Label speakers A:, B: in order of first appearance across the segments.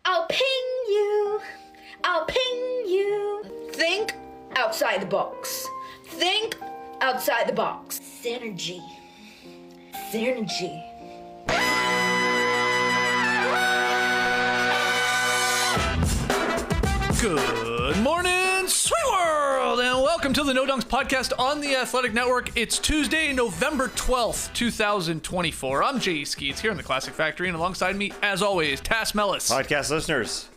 A: I'll ping you. I'll ping you. Think outside the box. Think outside the box. Synergy. Synergy.
B: Good morning, sweet world, and welcome to the No Dunks podcast on the Athletic Network. It's Tuesday, November 12th, 2024. I'm Jay Skeets here in the Classic Factory, and alongside me, as always, Tass Mellis.
C: Podcast listeners,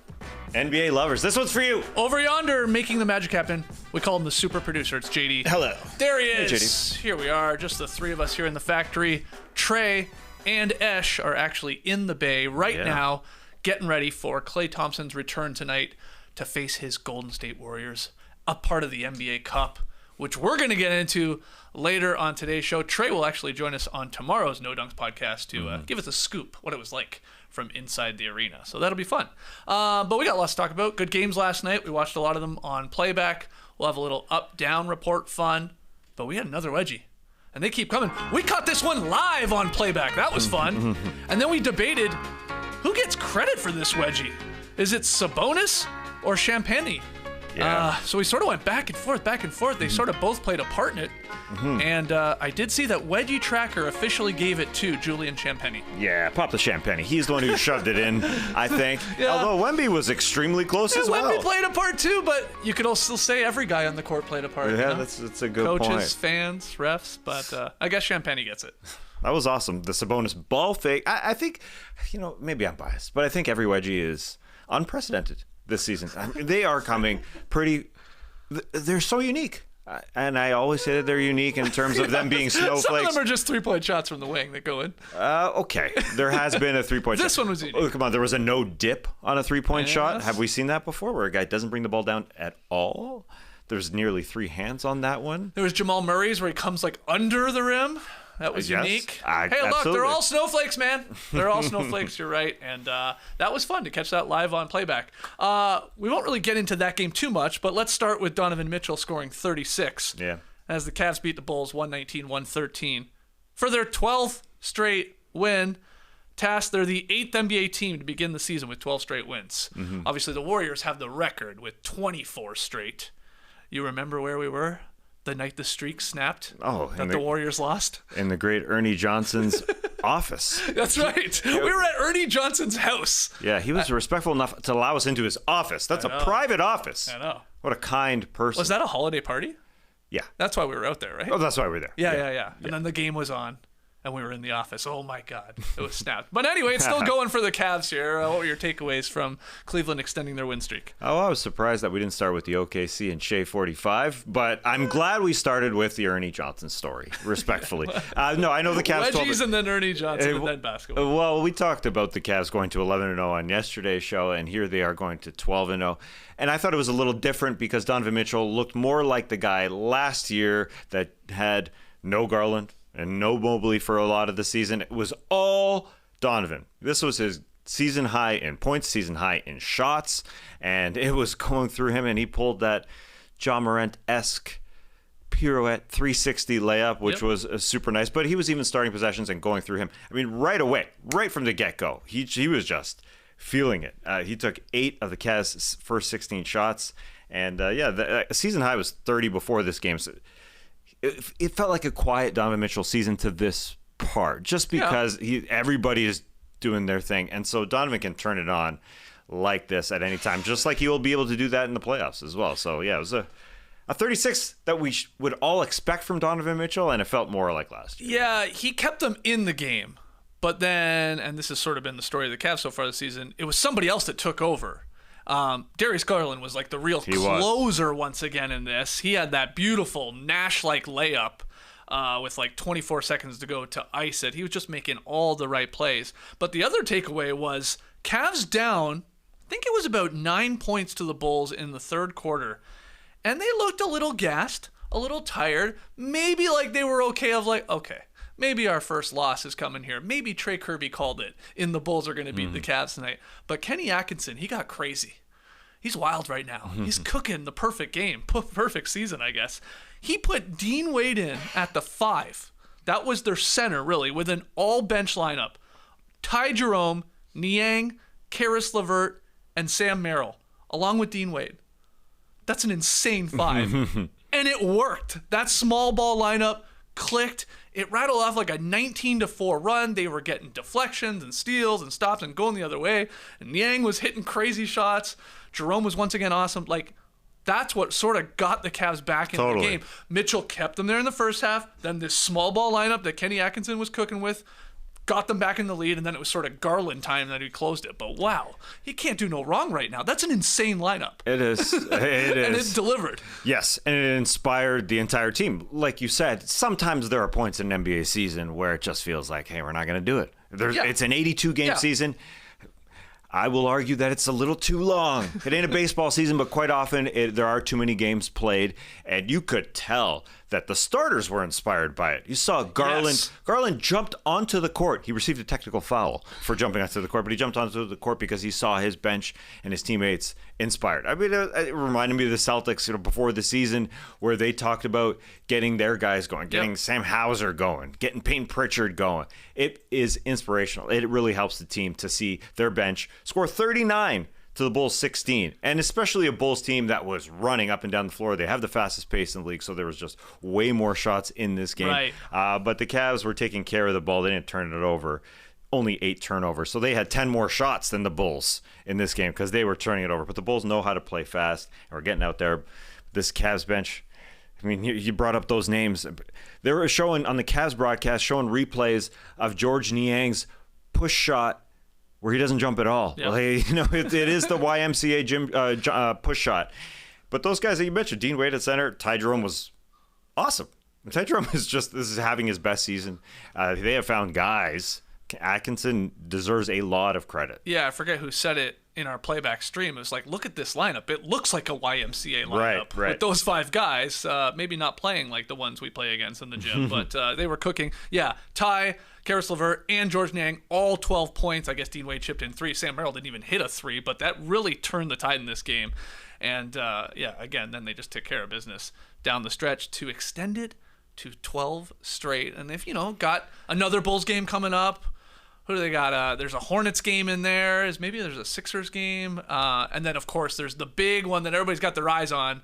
C: NBA lovers, this one's for you.
B: Over yonder, making the magic happen. We call him the super producer. It's JD.
C: Hello.
B: There he is.
C: Hey, JD.
B: Here we are, just the three of us here in the factory. Trey and Esh are actually in the Bay right now, getting ready for Klay Thompson's return tonight to face his Golden State Warriors, a part of the NBA Cup, which we're going to get into later on today's show. Trey will actually join us on tomorrow's No Dunks podcast to give us a scoop, what it was like from inside the arena. So that'll be fun. But we got lots to talk about. Good games last night. We watched a lot of them on playback. We'll have a little up-down report fun. But we had another wedgie, and they keep coming. We caught this one live on playback. That was fun. And then we debated who gets credit for this wedgie. Is it Sabonis or Champagny?
C: Yeah.
B: So we sort of went back and forth. They sort of both played a part in it. And I did see that Wedgie Tracker officially gave it to Julian Champagny.
C: Yeah, pop the Champagny. He's the one who shoved it in, I think.
B: Yeah.
C: Although Wemby was extremely close as well.
B: Wemby played a part too, but you could also say every guy on the court played a part.
C: Yeah,
B: you know?
C: that's a good
B: Coaches,
C: point.
B: fans, refs, but I guess Champagny gets it.
C: That was awesome. The Sabonis ball fake. I think, maybe I'm biased, but I think every wedgie is unprecedented this season. I mean, they are coming pretty. They're so unique. And I always say that they're unique in terms of them being snowflakes.
B: Some of them are just three-point shots from the wing that go in.
C: Okay. There has been a three-point shot.
B: This one was unique.
C: Oh, come on. There was a no dip on a three-point shot. Have we seen that before where a guy doesn't bring the ball down at all? There's nearly three hands on that one.
B: There was Jamal Murray's where he comes like under the rim. That was unique. Hey, look,
C: absolutely.
B: they're all snowflakes, man. They're all snowflakes, you're right. And that was fun to catch that live on playback. We won't really get into that game too much, but let's start with Donovan Mitchell scoring 36 as the Cavs beat the Bulls 119-113 for their 12th straight win. They're the 8th NBA team to begin the season with 12 straight wins. Obviously, the Warriors have the record with 24 straight. You remember where we were the night the streak snapped that the Warriors lost?
C: In the great Ernie Johnson's office.
B: That's right. We were at Ernie Johnson's house.
C: Yeah, he was respectful enough to allow us into his office. That's a private office.
B: I know.
C: What a kind person.
B: Was that a holiday party?
C: Yeah.
B: That's why we were out there, right?
C: Oh, that's why we were there.
B: Yeah. And then the game was on, and we were in the office. Oh, my God. It was snapped. But anyway, it's still going for the Cavs here. What were your takeaways from Cleveland extending their win streak?
C: Oh, I was surprised that we didn't start with the OKC and Shea 45, but I'm glad we started with the Ernie Johnson story, respectfully. No, I know the Cavs...
B: Wedgies and then Ernie Johnson and then basketball.
C: Well, we talked about the Cavs going to 11-0 on yesterday's show, and here they are going to 12-0. And I thought it was a little different because Donovan Mitchell looked more like the guy last year that had no Garland and no Mobley for a lot of the season. It was all Donovan. This was his season high in points, season high in shots, and it was going through him, and he pulled that Ja Morant-esque pirouette 360 layup, which was super nice. But he was even starting possessions and going through him. I mean, right away, right from the get-go, he was just feeling it. He took 8 of the Cavs' first 16 shots, and the season high was 30 before this game. So it felt like a quiet Donovan Mitchell season to this part, just because everybody is doing their thing, and so Donovan can turn it on like this at any time, just like he will be able to do that in the playoffs as well. So it was a 36 that we would all expect from Donovan Mitchell, and it felt more like last year.
B: Yeah, he kept them in the game, but then, and this has sort of been the story of the Cavs so far this season, it was somebody else that took over. Darius Garland was like the real closer once again in this. He had that beautiful Nash-like layup with like 24 seconds to go to ice it. He was just making all the right plays. But the other takeaway was Cavs down, I think it was about 9 points to the Bulls in the third quarter. And they looked a little gassed, a little tired, maybe like they were okay, maybe our first loss is coming here. Maybe Trey Kirby called it in the Bulls are going to beat the Cavs tonight. But Kenny Atkinson, he got crazy. He's wild right now. He's cooking the perfect game, perfect season, I guess. He put Dean Wade in at the 5. That was their center, really, with an all-bench lineup. Ty Jerome, Niang, Karis LeVert, and Sam Merrill, along with Dean Wade. That's an insane five. And it worked. That small ball lineup clicked. It rattled off like a 19-4 run. They were getting deflections and steals and stops and going the other way. And Niang was hitting crazy shots. Jerome was once again awesome. Like, that's what sort of got the Cavs back in the game. Mitchell kept them there in the first half. Then this small ball lineup that Kenny Atkinson was cooking with got them back in the lead, and then it was sort of Garland time that he closed it. But wow, he can't do no wrong right now. That's an insane lineup.
C: It is. It is.
B: And it delivered.
C: Yes, and it inspired the entire team. Like you said, sometimes there are points in an NBA season where it just feels like, hey, we're not going to do it. It's an 82-game season. I will argue that it's a little too long. It ain't a baseball season, but quite often there are too many games played, and you could tell that the starters were inspired by it. You saw Garland. Yes. Garland jumped onto the court. He received a technical foul for jumping onto the court, but he jumped onto the court because he saw his bench and his teammates inspired. I mean, it reminded me of the Celtics, before the season, where they talked about getting their guys going, getting Sam Hauser going, getting Payne Pritchard going. It is inspirational. It really helps the team to see their bench score 39 to the Bulls 16, and especially a Bulls team that was running up and down the floor. They have the fastest pace in the league, so there was just way more shots in this game.
B: Right.
C: But the Cavs were taking care of the ball. They didn't turn it over. Only 8 turnovers. So they had 10 more shots than the Bulls in this game because they were turning it over. But the Bulls know how to play fast, and we're getting out there. This Cavs bench, I mean, you brought up those names. They were showing, on the Cavs broadcast, showing replays of George Niang's push shot where he doesn't jump at all.
B: Yep.
C: Well, hey, it is the YMCA gym push shot. But those guys that you mentioned, Dean Wade at center, Ty Jerome was awesome. Ty Jerome this is having his best season. They have found guys. Atkinson deserves a lot of credit.
B: Yeah, I forget who said it in our playback stream. It was like, look at this lineup. It looks like a YMCA lineup.
C: Right.
B: With those 5 guys, maybe not playing like the ones we play against in the gym, but they were cooking. Yeah, Ty, Karis LeVert, and George Niang, all 12 points. I guess Dean Wade chipped in 3. Sam Merrill didn't even hit a 3, but that really turned the tide in this game. And, again, then they just took care of business down the stretch to extend it to 12 straight. And they've, got another Bulls game coming up. Who do they got? There's a Hornets game in there. Maybe there's a Sixers game. And then, of course, there's the big one that everybody's got their eyes on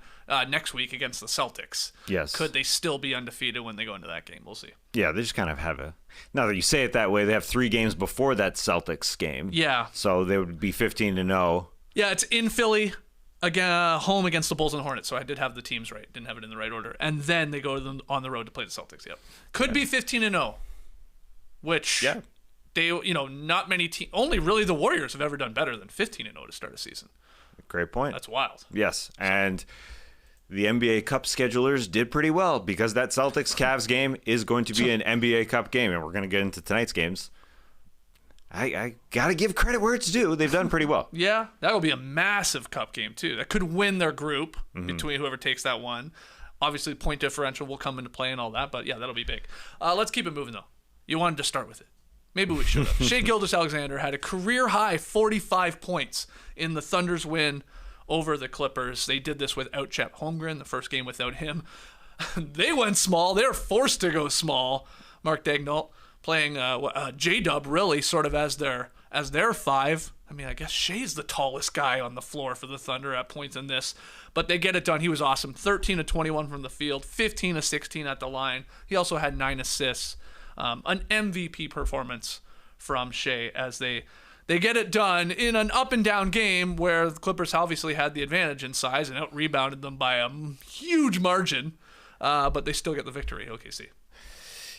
B: next week against the Celtics.
C: Yes.
B: Could they still be undefeated when they go into that game? We'll see.
C: Yeah, they just kind of have now that you say it that way, they have 3 games before that Celtics game.
B: Yeah.
C: So they would be 15-0.
B: Yeah, it's in Philly, again, home against the Bulls and Hornets. So I did have the teams right. Didn't have it in the right order. And then they go to them on the road to play the Celtics. Yep. Could be 15-0, which... Yeah. They, not many teams, only really the Warriors have ever done better than 15-0 to start a season.
C: Great point.
B: That's wild.
C: Yes, and the NBA Cup schedulers did pretty well because that Celtics-Cavs game is going to be an NBA Cup game, and we're going to get into tonight's games. I got to give credit where it's due. They've done pretty well.
B: Yeah, that will be a massive Cup game, too. That could win their group between whoever takes that one. Obviously, point differential will come into play and all that, but yeah, that'll be big. Let's keep it moving, though. You wanted to start with it. Maybe we should have. Shai Gilgeous-Alexander had a career-high 45 points in the Thunder's win over the Clippers. They did this without Chet Holmgren, the first game without him. They went small. They were forced to go small. Mark Daigneault playing J-Dub really sort of as their 5. I mean, I guess Shai's the tallest guy on the floor for the Thunder at points in this. But they get it done. He was awesome. 13 of 21 from the field, 15 of 16 at the line. He also had 9 assists. An MVP performance from Shai as they get it done in an up and down game where the Clippers obviously had the advantage in size and out-rebounded them by a huge margin, but they still get the victory, OKC.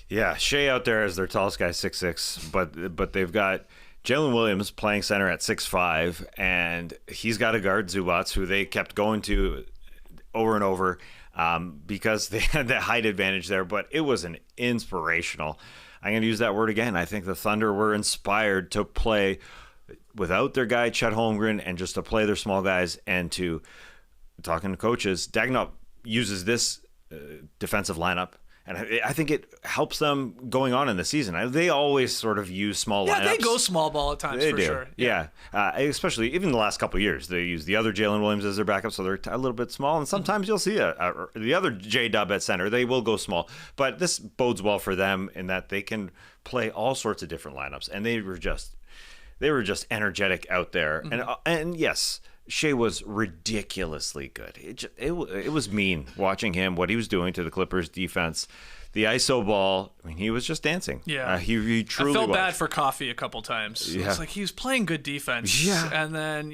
C: Yeah, Shai out there as their tallest guy, 6'6", but they've got Jalen Williams playing center at 6'5", and he's got to guard Zubats, who they kept going to over and over. Because they had that height advantage there, but it was an inspirational. I'm going to use that word again. I think the Thunder were inspired to play without their guy Chet Holmgren and just to play their small guys and to, talking to coaches, Daigneault uses this defensive lineup. And I think it helps them going on in the season. They always sort of use small lineups.
B: Yeah, they go small ball at times
C: they
B: for
C: do.
B: Sure.
C: Yeah, especially even the last couple of years. They use the other Jalen Williams as their backup, so they're a little bit small. And sometimes you'll see the other J-Dub at center. They will go small. But this bodes well for them in that they can play all sorts of different lineups. And they They were just energetic out there. And yes, Shai was ridiculously good. It was mean watching him, what he was doing to the Clippers defense. The ISO ball, I mean, he was just dancing.
B: Yeah.
C: He truly was.
B: I felt bad for Coffee a couple times.
C: Yeah.
B: It's like he was playing good defense.
C: Yeah.
B: And then,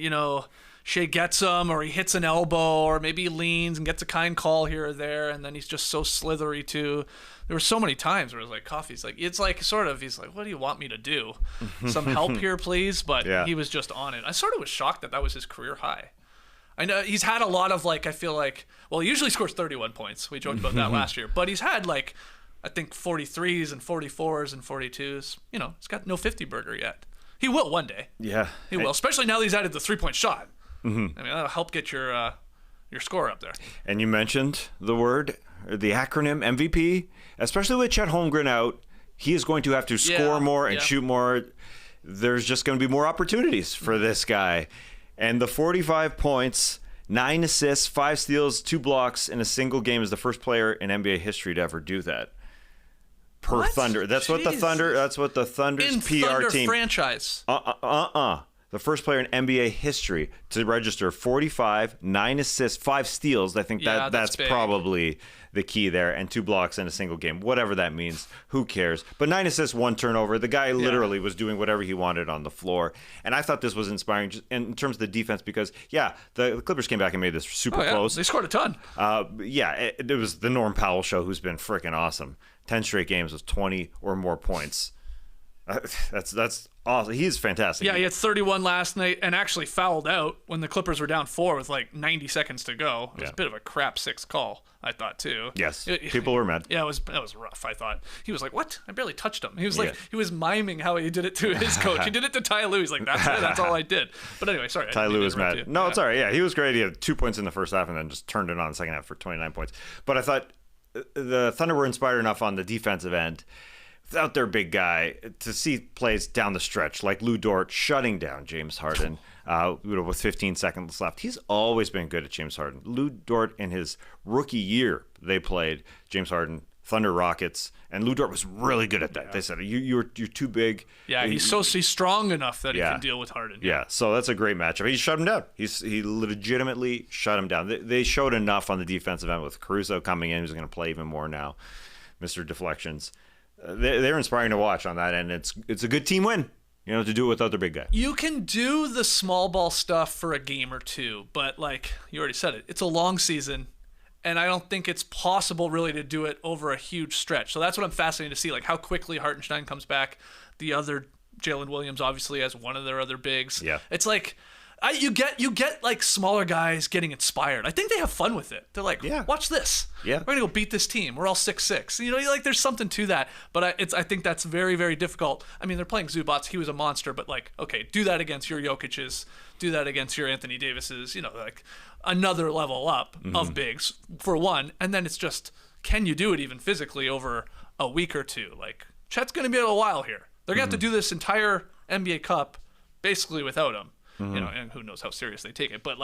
B: Shai gets him, or he hits an elbow, or maybe he leans and gets a kind call here or there, and then he's just so slithery too. There were so many times where it was like, Coffee's like, it's like sort of, he's like, what do you want me to do? Some help here, please? But he was just on it. I sort of was shocked that was his career high. I know he's had a lot of I feel like, well, he usually scores 31 points. We joked about that last year. But he's had I think 43s and 44s and 42s. He's got no 50 burger yet. He will one day. Yeah. He will, especially now that he's added the 3-point shot. I mean, that'll help get your score up there.
C: And you mentioned the acronym MVP, especially with Chet Holmgren out. He is going to have to score more and shoot more. There's just going to be more opportunities for this guy. And the 45 points, 9 assists, 5 steals, 2 blocks in a single game is the first player in NBA history to ever do that. Per Thunder. That's what the Thunder's
B: in
C: PR
B: Thunder
C: team
B: franchise.
C: The first player in NBA history to register 45, 9 assists, 5 steals. I think that's probably the key there, and 2 blocks in a single game. Whatever that means, who cares? But 9 assists, 1 turnover. The guy literally was doing whatever he wanted on the floor. And I thought this was inspiring in terms of the defense because, the Clippers came back and made this super close.
B: They scored a ton.
C: It was the Norm Powell show, who's been freaking awesome. 10 straight games with 20 or more points. That's awesome. He's fantastic.
B: Yeah, he had 31 last night and actually fouled out when the Clippers were down 4 with 90 seconds to go. It was a bit of a crap 6 call, I thought, too.
C: Yes, people were mad.
B: Yeah, that was rough, I thought. He was like, what? I barely touched him. He was he was miming how he did it to his coach. He did it to Ty Lue. He's like, that's all I did. But anyway, sorry.
C: Ty Lue was mad. No, it's all right. Yeah, he was great. He had 2 points in the first half and then just turned it on in the second half for 29 points. But I thought the Thunder were inspired enough on the defensive end without their big guy to see plays down the stretch like Lou Dort shutting down James Harden with 15 seconds left. He's always been good at James Harden. Lou Dort in his rookie year, they played James Harden, Thunder Rockets, and Lou Dort was really good at that. Yeah. They said, you're too big.
B: Yeah, he's strong enough that he can deal with Harden.
C: Yeah, so that's a great matchup. He shut him down. He legitimately shut him down. They showed enough on the defensive end with Caruso coming in, who's going to play even more now. Mr. Deflections. They're inspiring to watch on that end. It's a good team win, to do it without their big guy.
B: You can do the small ball stuff for a game or two, but you already said it, it's a long season, and I don't think it's possible really to do it over a huge stretch. So that's what I'm fascinated to see, how quickly Hartenstein comes back. The other Jalen Williams obviously as one of their other bigs. Yeah, it's you get smaller guys getting inspired. I think they have fun with it. They're like, watch this. Yeah, we're gonna go beat this team. We're all 6'6". There's something to that. But I think that's very, very difficult. I mean, they're playing Zubats. He was a monster. But okay, do that against your Jokic's. Do that against your Anthony Davis's. Another level up of bigs for one. And then it's just, can you do it even physically over a week or two? Chet's gonna be a while here. They're gonna have to do this entire NBA Cup basically without him. And who knows how serious they take it, but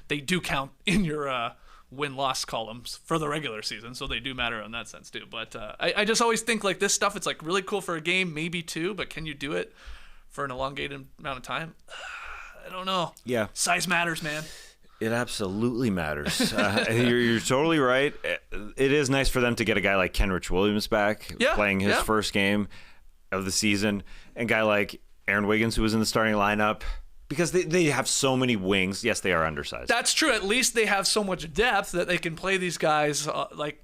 B: they do count in your win-loss columns for the regular season, so they do matter in that sense too. But I just always think this stuff, it's really cool for a game, maybe 2, but can you do it for an elongated amount of time? I don't know. Yeah, size matters, man.
C: It absolutely matters. You're totally right. It is nice for them to get a guy like Kenrich Williams back, playing his first game of the season, and a guy like Aaron Wiggins, who was in the starting lineup. Because they have so many wings. Yes, they are undersized.
B: That's true. At least they have so much depth that they can play these guys.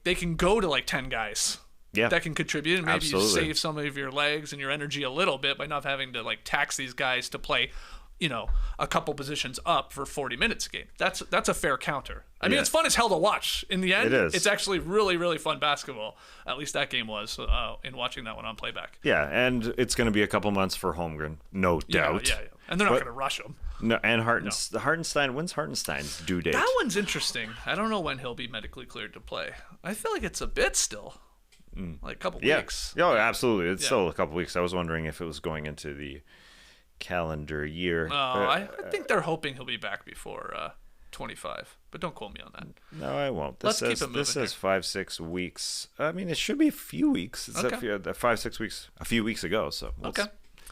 B: They can go to 10 guys that can contribute. And maybe you save some of your legs and your energy a little bit by not having to tax these guys to play, a couple positions up for 40 minutes a game. That's a fair counter. I mean, it's fun as hell to watch. In the end,
C: it is.
B: It's actually really, really fun basketball. At least that game was in watching that one on playback.
C: Yeah, and it's going to be a couple months for Holmgren, no doubt.
B: Yeah. And they're not going to rush him.
C: No, and Hartenstein. When's Hartenstein's due date?
B: That one's interesting. I don't know when he'll be medically cleared to play. I feel like it's a bit still, a couple weeks.
C: Oh, absolutely. It's still a couple weeks. I was wondering if it was going into the calendar year.
B: I think they're hoping he'll be back before 25, but don't quote me on that.
C: No, I won't.
B: Let's keep it moving.
C: This says 5-6 weeks. I mean, it should be a few weeks. It's 5-6 weeks, a few weeks ago. So
B: okay.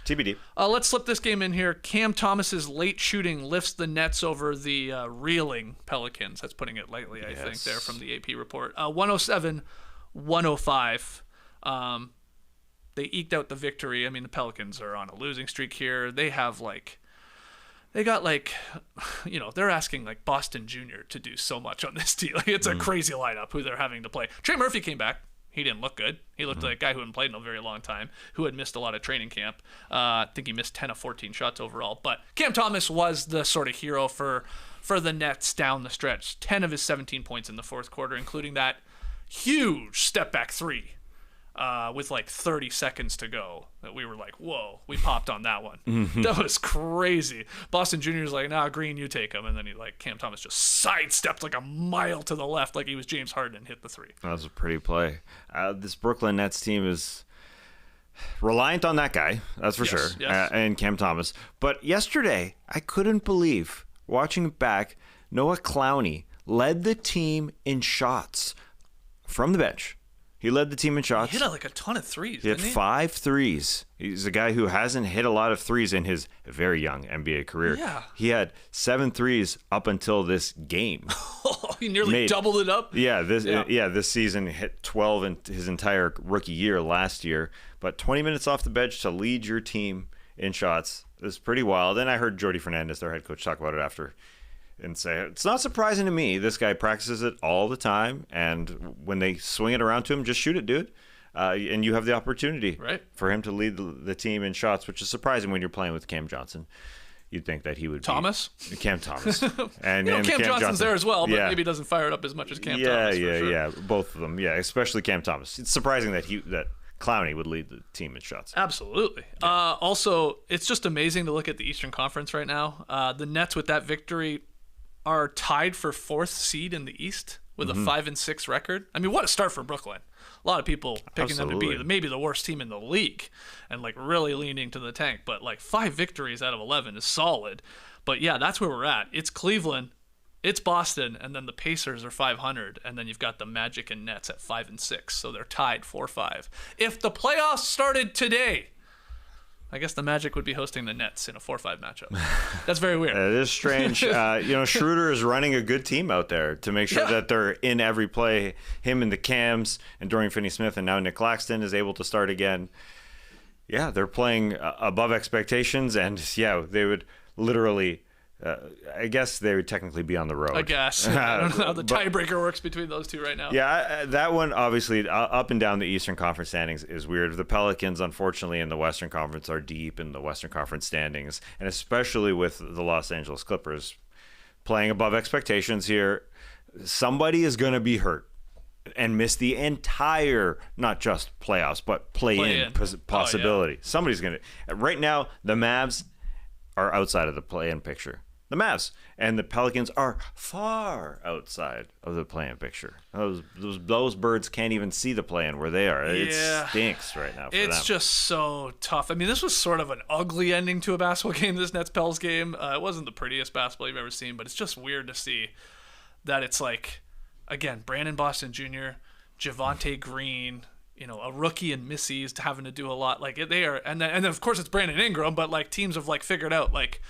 C: TBD.
B: Let's slip this game in here. Cam Thomas's late shooting lifts the Nets over the reeling Pelicans. That's putting it lightly, I think, there from the AP report. 107-105. They eked out the victory. I mean, the Pelicans are on a losing streak here. They have they're asking like Boston Jr. to do so much on this team. Like, it's a crazy lineup who they're having to play. Trey Murphy came back. He didn't look good. He looked like a guy who hadn't played in a very long time, who had missed a lot of training camp. I think he missed 10 of 14 shots overall. But Cam Thomas was the sort of hero for the Nets down the stretch. 10 of his 17 points in the fourth quarter, including that huge step-back three with like 30 seconds to go. That we were like, whoa, we popped on that one. That was crazy. Boston Jr. was like, nah, Green, you take him. And then Cam Thomas just sidestepped like a mile to the left like he was James Harden and hit the three.
C: That was a pretty play. This Brooklyn Nets team is reliant on that guy, that's for sure, and Cam Thomas. But yesterday, I couldn't believe, watching it back, Noah Clowney led the team in shots from the bench. He led the team in shots.
B: He hit like a ton of threes,
C: He hit 5 threes. He's a guy who hasn't hit a lot of threes in his very young NBA career.
B: Yeah.
C: He had 7 threes up until this game.
B: He nearly doubled it up.
C: This season hit 12 in his entire rookie year last year. But 20 minutes off the bench to lead your team in shots is pretty wild. And I heard Jordi Fernandez, their head coach, talk about it after and say, it's not surprising to me. This guy practices it all the time, and when they swing it around to him, just shoot it, dude. And you have the opportunity for him to lead the team in shots, which is surprising when you're playing with Cam Johnson. You'd think that he would be Cam Thomas. And
B: Cam Johnson's there as well, but maybe he doesn't fire it up as much as Cam Thomas.
C: Yeah, both of them. Yeah, especially Cam Thomas. It's surprising that Clowney would lead the team in shots.
B: Absolutely. Yeah. Also, it's just amazing to look at the Eastern Conference right now. The Nets, with that victory, are tied for 4th seed in the East with a 5-6 record. I mean, what a start for Brooklyn. A lot of people picking them to be maybe the worst team in the league and like really leaning to the tank. But like 5 victories out of 11 is solid. But yeah, that's where we're at. It's Cleveland, it's Boston, and then the Pacers are 500, and then you've got the Magic and Nets at 5-6. So they're tied 4-5. If the playoffs started today, I guess the Magic would be hosting the Nets in a 4-5 matchup. That's very weird.
C: It is strange. Schroeder is running a good team out there to make sure that they're in every play. Him and the Cams and Dorian Finney-Smith, and now Nick Claxton is able to start again. Yeah, they're playing above expectations, and they would literally I guess they would technically be on the road.
B: I guess. I don't know how the tiebreaker works between those two right now.
C: Yeah, that one, obviously, up and down the Eastern Conference standings is weird. The Pelicans, unfortunately, in the Western Conference are deep in the Western Conference standings, and especially with the Los Angeles Clippers playing above expectations here, somebody is going to be hurt and miss the entire, not just playoffs, but play-in possibility. Somebody's going to. Right now, the Mavs are outside of the play-in picture. The Mavs and the Pelicans are far outside of the play-in picture. Those birds can't even see the play-in where they are. It stinks right now for them.
B: It's just so tough. I mean, this was sort of an ugly ending to a basketball game, this Nets-Pels game. It wasn't the prettiest basketball you've ever seen, but it's just weird to see that it's like, again, Brandon Boston Jr., Javonte Green, a rookie and Missy's having to do a lot. Like they are, and then of course it's Brandon Ingram, but like teams have like figured out like,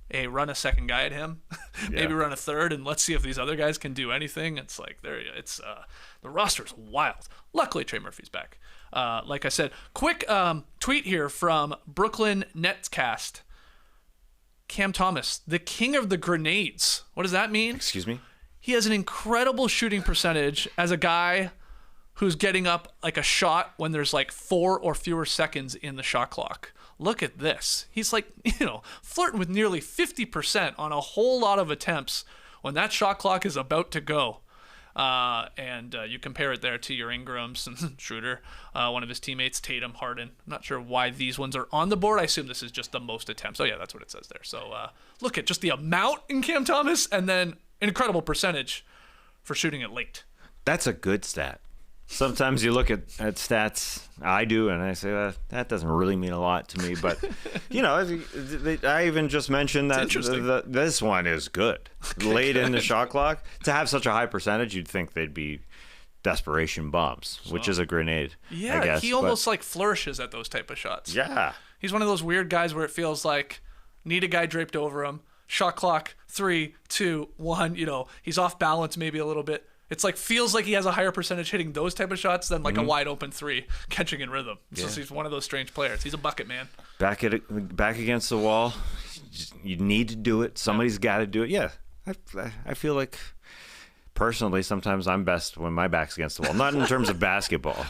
B: hey, run a second guy at him, maybe run a third, and let's see if these other guys can do anything. It's like the roster's wild. Luckily, Trey Murphy's back. Like I said, quick tweet here from Brooklyn Netscast. Cam Thomas, the king of the grenades. What does that mean?
C: Excuse me?
B: He has an incredible shooting percentage as a guy who's getting up like a shot when there's like 4 or fewer seconds in the shot clock. Look at this. He's like, flirting with nearly 50% on a whole lot of attempts when that shot clock is about to go. And you compare it there to your Ingrams and Schroeder, one of his teammates, Tatum, Harden. I'm not sure why these ones are on the board. I assume this is just the most attempts. Oh, yeah, that's what it says there. So look at just the amount in Cam Thomas and then an incredible percentage for shooting it late.
C: That's a good stat. Sometimes you look at stats, I do, and I say, that doesn't really mean a lot to me. But, I even just mentioned that this one is good. Late in the shot clock. To have such a high percentage, you'd think they'd be desperation bombs, which is a grenade, I guess.
B: He almost like flourishes at those type of shots.
C: Yeah.
B: He's one of those weird guys where it feels like need a guy draped over him. Shot clock, 3, 2, 1. He's off balance maybe a little bit. It's like feels like he has a higher percentage hitting those type of shots than like a wide open 3 catching in rhythm. So he's one of those strange players. He's a bucket man.
C: Back against the wall. You need to do it. Somebody's got to do it. Yeah, I feel like personally sometimes I'm best when my back's against the wall. Not in terms of basketball,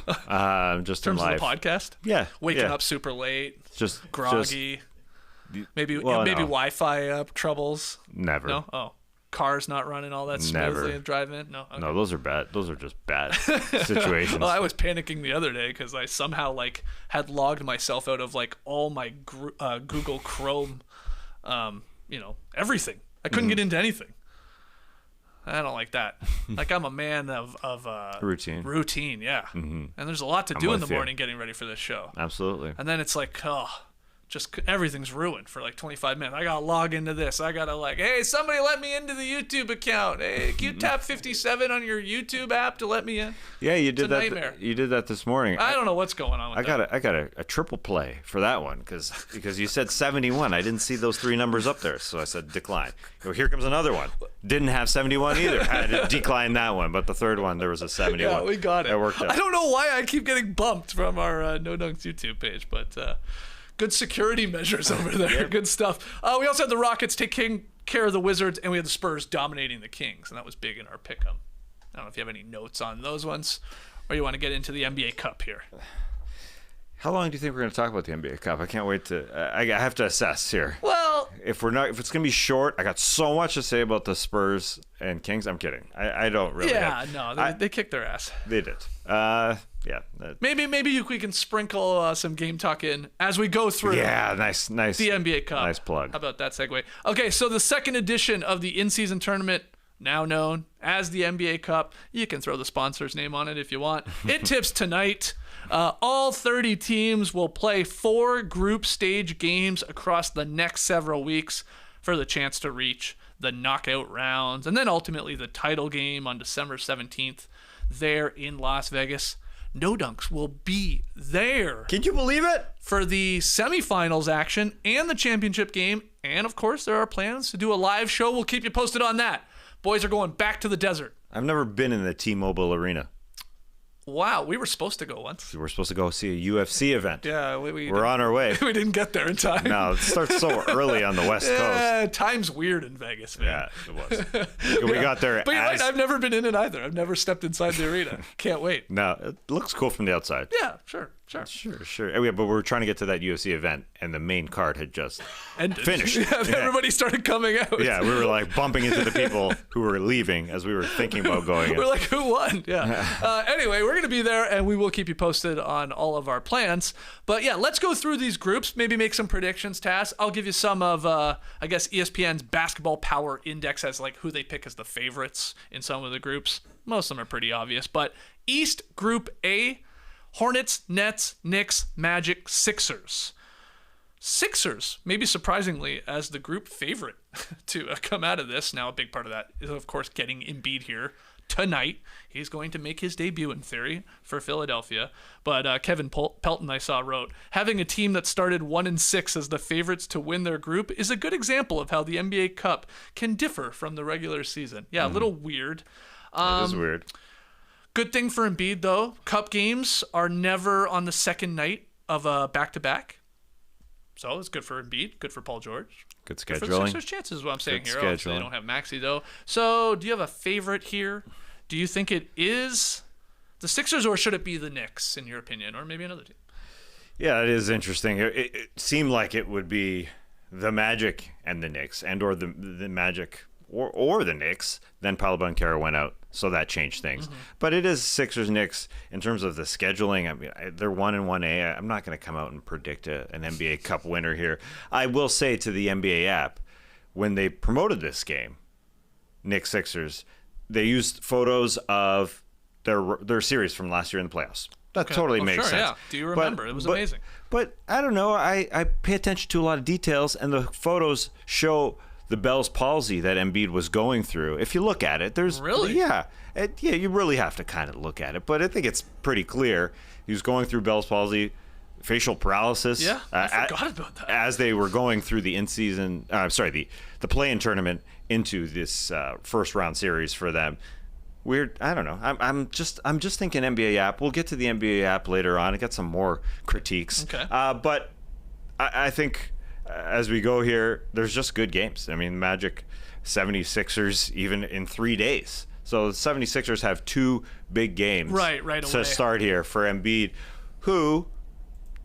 C: just in life.
B: Of the podcast.
C: Yeah,
B: waking up super late,
C: just
B: groggy. Maybe Wi-Fi troubles.
C: Never.
B: No. Oh. Cars not running all that smoothly and driving? No. Okay.
C: No, those are bad. Those are just bad situations.
B: Well, I was panicking the other day because I somehow had logged myself out of all my Google Chrome, everything. I couldn't get into anything. I don't like that. I'm a man of routine, yeah. Mm-hmm. And there's a lot to do in the morning getting ready for this show.
C: Absolutely.
B: And then it's just everything's ruined for 25 minutes. I gotta log into this. I gotta hey, somebody let me into the YouTube account. Hey, can you tap 57 on your YouTube app to let me in?
C: Yeah, you did that.
B: Nightmare.
C: You did that this morning.
B: I don't know what's going on with that.
C: I got a triple play for that one because you said 71. I didn't see those 3 numbers up there, so I said decline. Well, here comes another one. Didn't have 71 either. I had to decline that one, but the third one there was a 71.
B: Yeah, we got it.
C: That worked out.
B: I don't know why I keep getting bumped from our No Dunks YouTube page, but. Good security measures over there. Yep. Good stuff. We also had the Rockets take care of the Wizards, and we had the Spurs dominating the Kings, and that was big in our pick'em. I don't know if you have any notes on those ones, or you want to get into the NBA Cup here.
C: How long do you think we're going to talk about the NBA Cup? I can't wait to. I have to assess here.
B: Well,
C: if it's going to be short, I got so much to say about the Spurs and Kings. I'm kidding. I don't really.
B: Yeah, they kicked their ass.
C: They did. Yeah.
B: Maybe we can sprinkle some game talk in as we go through.
C: Yeah, nice. The
B: NBA Cup.
C: Nice plug.
B: How about that segue? Okay, so the second edition of the in-season tournament, now known as the NBA Cup. You can throw the sponsor's name on it if you want. It tips tonight. All 30 teams will play 4 group stage games across the next several weeks for the chance to reach the knockout rounds, and then ultimately the title game on December 17th there in Las Vegas. No Dunks will be there.
C: Can you believe it?
B: For the semifinals action and the championship game. And of course, there are plans to do a live show. We'll keep you posted on that. Boys are going back to the desert.
C: I've never been in the T-Mobile Arena.
B: Wow, we were supposed to go once.
C: We were supposed to go see a UFC event.
B: Yeah,
C: we're on our way.
B: We didn't get there in time.
C: No, it starts so early on the West Coast.
B: Time's weird in Vegas, man.
C: Yeah, it was. We got there.
B: But you're right, I've never been in it either. I've never stepped inside the arena. Can't wait.
C: No, it looks cool from the outside.
B: Yeah, sure.
C: Oh, yeah, but we were trying to get to that UFC event, and the main card had just finished.
B: Yeah, everybody started coming out.
C: Yeah, we were bumping into the people who were leaving as we were thinking about going.
B: We're like, who won? Yeah. Anyway, we're going to be there, and we will keep you posted on all of our plans. But yeah, let's go through these groups, maybe make some predictions, Taz. I'll give you some of, I guess, ESPN's Basketball Power Index as who they pick as the favorites in some of the groups. Most of them are pretty obvious. But East Group A, Hornets, Nets, Knicks, Magic, Sixers. Sixers, maybe surprisingly, as the group favorite to come out of this. Now, a big part of that is, of course, getting Embiid here tonight. He's going to make his debut, in theory, for Philadelphia. But Kevin Pelton, I saw, wrote, having a team that started 1-6 as the favorites to win their group is a good example of how the NBA Cup can differ from the regular season. Yeah, a little weird.
C: It is weird.
B: Good thing for Embiid, though. Cup games are never on the second night of a back-to-back. So it's good for Embiid, good for Paul George.
C: Good scheduling.
B: Good for the Sixers' chances is what I'm saying here. Obviously, they don't have Maxey, though. So do you have a favorite here? Do you think it is the Sixers, or should it be the Knicks, in your opinion, or maybe another team?
C: Yeah, it is interesting. It seemed like it would be the Magic and the Knicks, and or the Magic or the Knicks. Then Paolo Banchero went out, so that changed things. Mm-hmm. But it is Sixers-Knicks in terms of the scheduling. I mean, they're 1-1A. I'm not going to come out and predict an NBA Cup winner here. I will say to the NBA app, when they promoted this game, Knicks-Sixers, they used photos of their series from last year in the playoffs. That totally makes sense.
B: Yeah. Do you remember? It was amazing.
C: But I don't know. I pay attention to a lot of details, and the photos show the Bell's palsy that Embiid was going through. If you look at it, there's
B: really,
C: yeah, you really have to kind of look at it. But I think it's pretty clear he was going through Bell's palsy facial paralysis.
B: Yeah, I forgot about that.
C: As they were going through the the play-in tournament into this first round series for them. Weird. I don't know. I'm just thinking NBA app. We'll get to the NBA app later on. I got some more critiques.
B: Okay.
C: But I think as we go here, there's just good games. I mean, Magic 76ers even in 3 days. So the 76ers have 2 big games
B: right
C: to
B: away.
C: start here for Embiid, who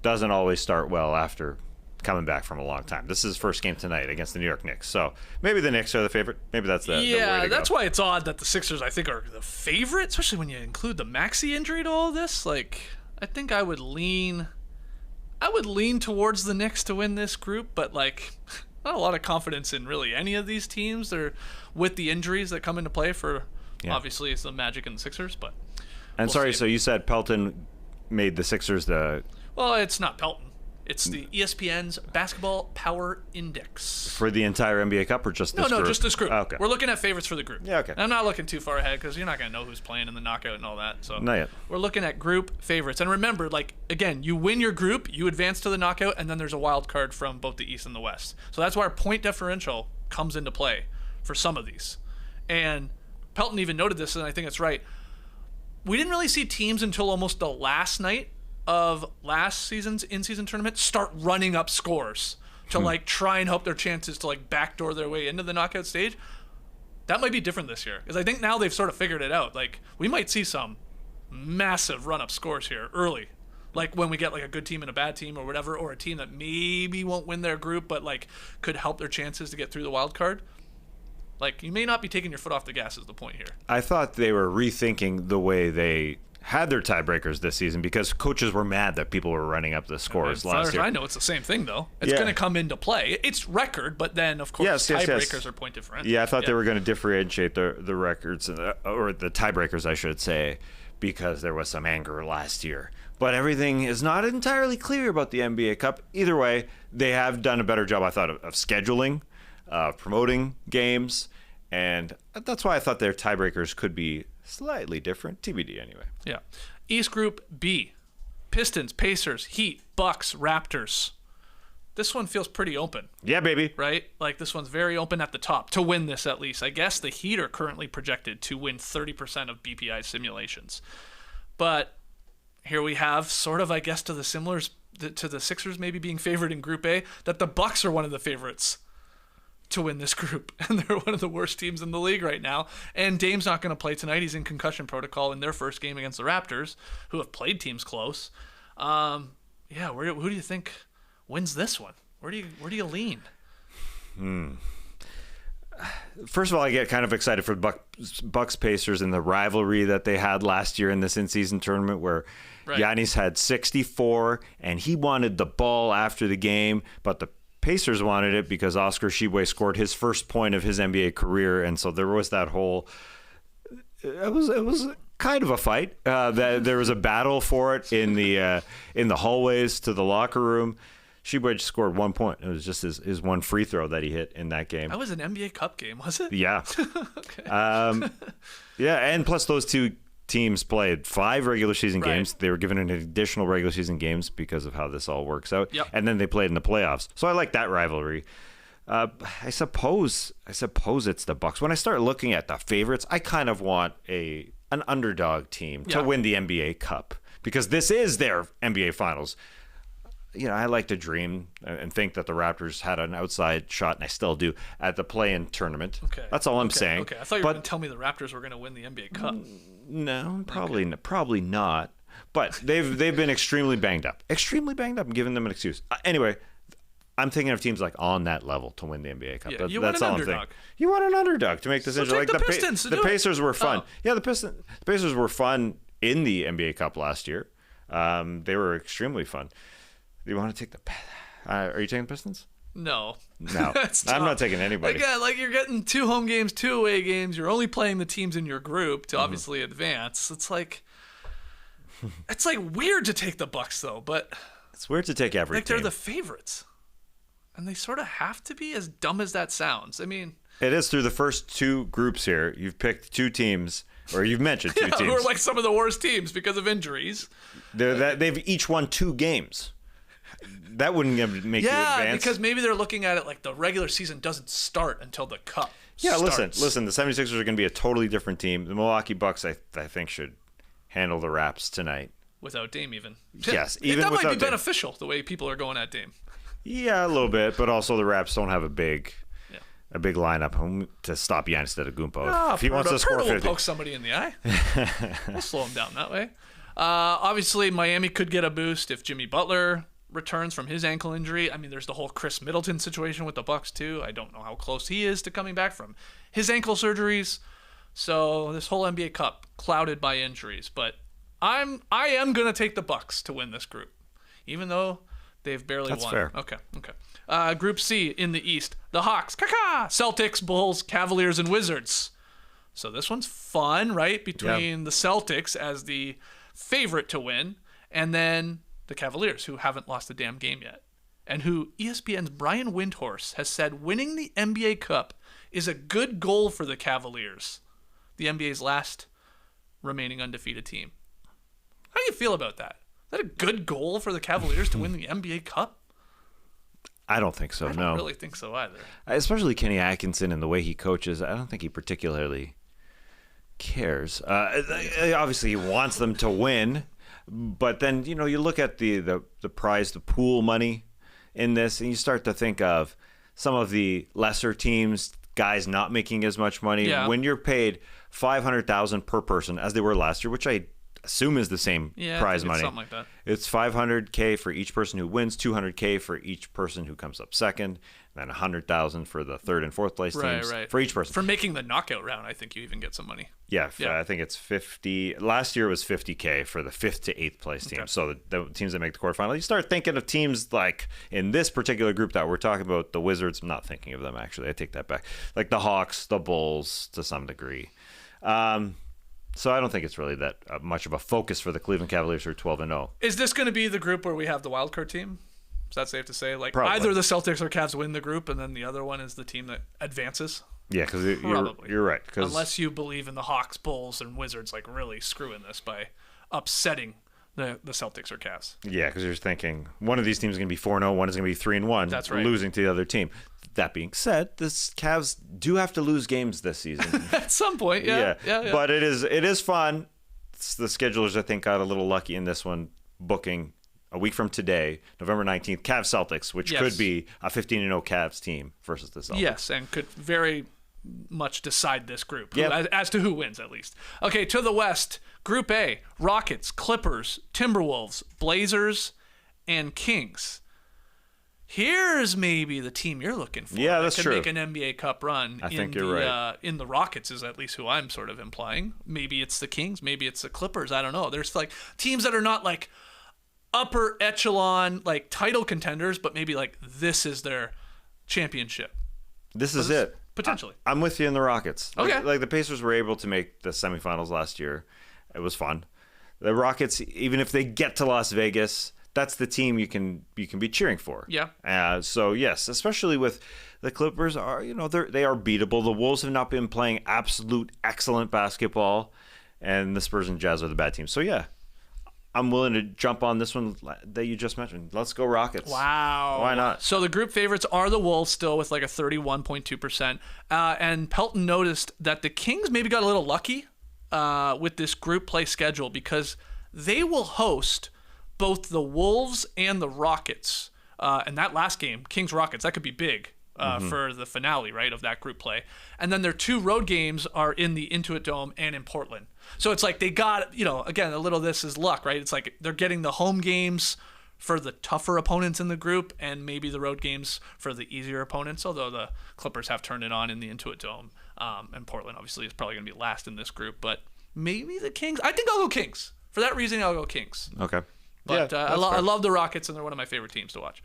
C: doesn't always start well after coming back from a long time. This is his first game tonight against the New York Knicks. So maybe the Knicks are the favorite. Maybe that's the way to
B: that's
C: go.
B: why it's odd that the Sixers, I think, are the favorite, especially when you include the Maxey injury to all this. Like, I think I would lean towards the Knicks to win this group, but like, not a lot of confidence in really any of these teams. They're with the injuries that come into play for obviously it's the Magic and the Sixers, but
C: so you said Pelton made the Sixers the.
B: Well, it's not Pelton. It's the ESPN's Basketball Power Index.
C: For the entire NBA Cup or just this group?
B: No, just this group.
C: Okay.
B: We're looking at favorites for the group.
C: Yeah, okay.
B: And I'm not looking too far ahead because you're not going to know who's playing in the knockout and all that. So
C: not yet.
B: We're looking at group favorites. And remember, like, again, you win your group, you advance to the knockout, and then there's a wild card from both the East and the West. So that's why our point differential comes into play for some of these. And Pelton even noted this, and I think it's right. We didn't really see teams until almost the last night of last season's in-season tournament start running up scores to like try and help their chances to like backdoor their way into the knockout stage. That might be different this year because I think now they've sort of figured it out. Like, we might see some massive run-up scores here early, like when we get like a good team and a bad team or whatever, or a team that maybe won't win their group but like could help their chances to get through the wild card. Like, you may not be taking your foot off the gas is the point here.
C: I thought they were rethinking the way they had their tiebreakers this season because coaches were mad that people were running up the scores last year.
B: I know it's the same thing, though. It's going to come into play. It's record, but then, of course, tiebreakers are point differential.
C: Yeah, I thought they were going to differentiate the records, or the tiebreakers, I should say, because there was some anger last year. But everything is not entirely clear about the NBA Cup. Either way, they have done a better job, I thought, of scheduling, promoting games, and that's why I thought their tiebreakers could be slightly different. TBD anyway.
B: Yeah. East Group B. Pistons, Pacers, Heat, Bucks, Raptors. This one feels pretty open.
C: Yeah, baby.
B: Right? Like, this one's very open at the top, to win this at least. I guess the Heat are currently projected to win 30% of BPI simulations. But here we have sort of, I guess, to the Sixers maybe being favored in Group A, that the Bucks are one of the favorites to win this group, and they're one of the worst teams in the league right now. And Dame's not going to play tonight. He's in concussion protocol in their first game against the Raptors, who have played teams close. Who do you think wins this one? Where do you lean?
C: First of all, I get kind of excited for Bucks Pacers and the rivalry that they had last year in this in-season tournament where Giannis had 64 and he wanted the ball after the game, but the Pacers wanted it because Oscar Tshiebwe scored his first point of his NBA career, and so there was that whole. It was kind of a fight. That there was a battle for it in the hallways to the locker room. Tshiebwe just scored 1 point. It was just his one free throw that he hit in that game.
B: That was an NBA Cup game, was it?
C: Yeah.
B: Okay.
C: And plus those two teams played 5 regular season games. They were given an additional regular season games because of how this all works out.
B: Yep.
C: And then they played in the playoffs. So I like that rivalry. I suppose it's the Bucks. When I start looking at the favorites, I kind of want an underdog team to win the NBA Cup because this is their NBA Finals. You know, I like to dream and think that the Raptors had an outside shot, and I still do, at the play-in tournament.
B: Okay.
C: That's all I'm saying.
B: Okay, I thought you were going to tell me the Raptors were going to win the NBA Cup.
C: No, probably not. But they've been extremely banged up. I'm giving them an excuse. Anyway, I'm thinking of teams like on that level to win the NBA Cup.
B: Yeah,
C: That's all I'm thinking. You want an underdog to make this
B: like the Pistons.
C: The Pacers were fun. Oh. Yeah, the Pacers were fun in the NBA Cup last year. They were extremely fun. Do you want to take are you taking the Pistons?
B: No.
C: I'm not taking anybody.
B: Like you're getting 2 home games, 2 away games. You're only playing the teams in your group to obviously advance. It's like weird to take the Bucks though, but
C: it's weird to take every team.
B: They're the favorites. And they sort of have to be, as dumb as that sounds. I mean,
C: it is through the first 2 groups here. You've picked 2 teams, or you've mentioned 2 teams.
B: Who are like some of the worst teams because of injuries.
C: They've each won 2 games. That wouldn't make you advance.
B: Yeah, because maybe they're looking at it like the regular season doesn't start until the cup starts.
C: Listen, the 76ers are going to be a totally different team. The Milwaukee Bucks, I think, should handle the Raps tonight.
B: Without Dame, even.
C: Yes, even
B: that
C: without
B: might be
C: Dame.
B: beneficial, the way people are going at Dame.
C: Yeah, a little bit, but also the Raps don't have a big lineup to stop Giannis Antetokounmpo. If he wants to score 50,
B: will poke somebody in the eye. We'll slow him down that way. Obviously, Miami could get a boost if Jimmy Butler returns from his ankle injury. I mean, there's the whole Chris Middleton situation with the Bucks too. I don't know how close he is to coming back from his ankle surgeries. So this whole NBA Cup clouded by injuries, but I am gonna take the Bucks to win this group, even though they've barely won.
C: That's fair.
B: Okay. Group C in the East: the Hawks, Celtics, Bulls, Cavaliers, and Wizards. So this one's fun, right? Between the Celtics as the favorite to win, and then the Cavaliers, who haven't lost a damn game yet, and who ESPN's Brian Windhorst has said winning the NBA Cup is a good goal for the Cavaliers, the NBA's last remaining undefeated team. How do you feel about that? Is that a good goal for the Cavaliers to win the NBA Cup?
C: I don't think so,
B: I don't really think so either.
C: Especially Kenny Atkinson and the way he coaches, I don't think he particularly cares. Obviously, he wants them to win, but then you look at the prize, the pool money in this, and you start to think of some of the lesser teams, guys not making as much money.
B: Yeah.
C: When you're paid $500,000 per person, as they were last year, which I assume is the same prize money.
B: Something like that.
C: It's $500K for each person who wins, $200K for each person who comes up second, and then $100,000 for the third and fourth place teams for each person.
B: For making the knockout round, I think you even get some money.
C: Yeah. I think it's 50. Last year was $50K for the fifth to eighth place team. Okay. So the teams that make the quarterfinal, you start thinking of teams like in this particular group that we're talking about, the Wizards. I'm not thinking of them actually. I take that back. Like the Hawks, the Bulls to some degree. So I don't think it's really that much of a focus for the Cleveland Cavaliers who are 12-0.
B: Is this going to be the group where we have the wildcard team? Is that safe to say? Like
C: Probably.
B: Either the Celtics or Cavs win the group, and then the other one is the team that advances?
C: Yeah, because you're right.
B: Unless you believe in the Hawks, Bulls, and Wizards like really screwing this by upsetting the Celtics or Cavs. Yeah,
C: because you're thinking one of these teams is going to be 4-0, one is going to be 3-1.
B: That's right.
C: Losing to the other team. That being said, the Cavs do have to lose games this season.
B: At some point, yeah.
C: But it is fun. The schedulers, I think, got a little lucky in this one, booking a week from today, November 19th, Cavs Celtics, which could be a 15-0 Cavs team versus the Celtics.
B: Yes, and could very much decide this group, as to who wins at least. Okay, to the West, Group A, Rockets, Clippers, Timberwolves, Blazers, and Kings. Here's maybe the team you're looking for.
C: Yeah, that's true.
B: Make an NBA Cup run.
C: I think you're right.
B: In the Rockets is at least who I'm sort of implying. Maybe it's the Kings. Maybe it's the Clippers. I don't know. There's like teams that are not like upper echelon, like title contenders, but maybe like this is their championship.
C: This is it.
B: Potentially.
C: I'm with you in the Rockets.
B: Okay.
C: Like the Pacers were able to make the semifinals last year. It was fun. The Rockets, even if they get to Las Vegas, that's the team you can be cheering for.
B: Yeah.
C: So yes, especially with the Clippers they are beatable. The Wolves have not been playing absolute excellent basketball, and the Spurs and Jazz are the bad teams. So yeah, I'm willing to jump on this one that you just mentioned. Let's go Rockets.
B: Wow.
C: Why not?
B: So the group favorites are the Wolves still with like a 31.2%. And Pelton noticed that the Kings maybe got a little lucky with this group play schedule because they will host both the Wolves and the Rockets. And that last game, Kings-Rockets, that could be big for the finale, right, of that group play. And then their two road games are in the Intuit Dome and in Portland. So it's like they got, again, a little of this is luck, right? It's like they're getting the home games for the tougher opponents in the group and maybe the road games for the easier opponents, although the Clippers have turned it on in the Intuit Dome. And Portland, obviously, is probably going to be last in this group. But maybe the Kings. I think I'll go Kings. For that reason, I'll go Kings.
C: Okay.
B: But I love the Rockets, and they're one of my favorite teams to watch.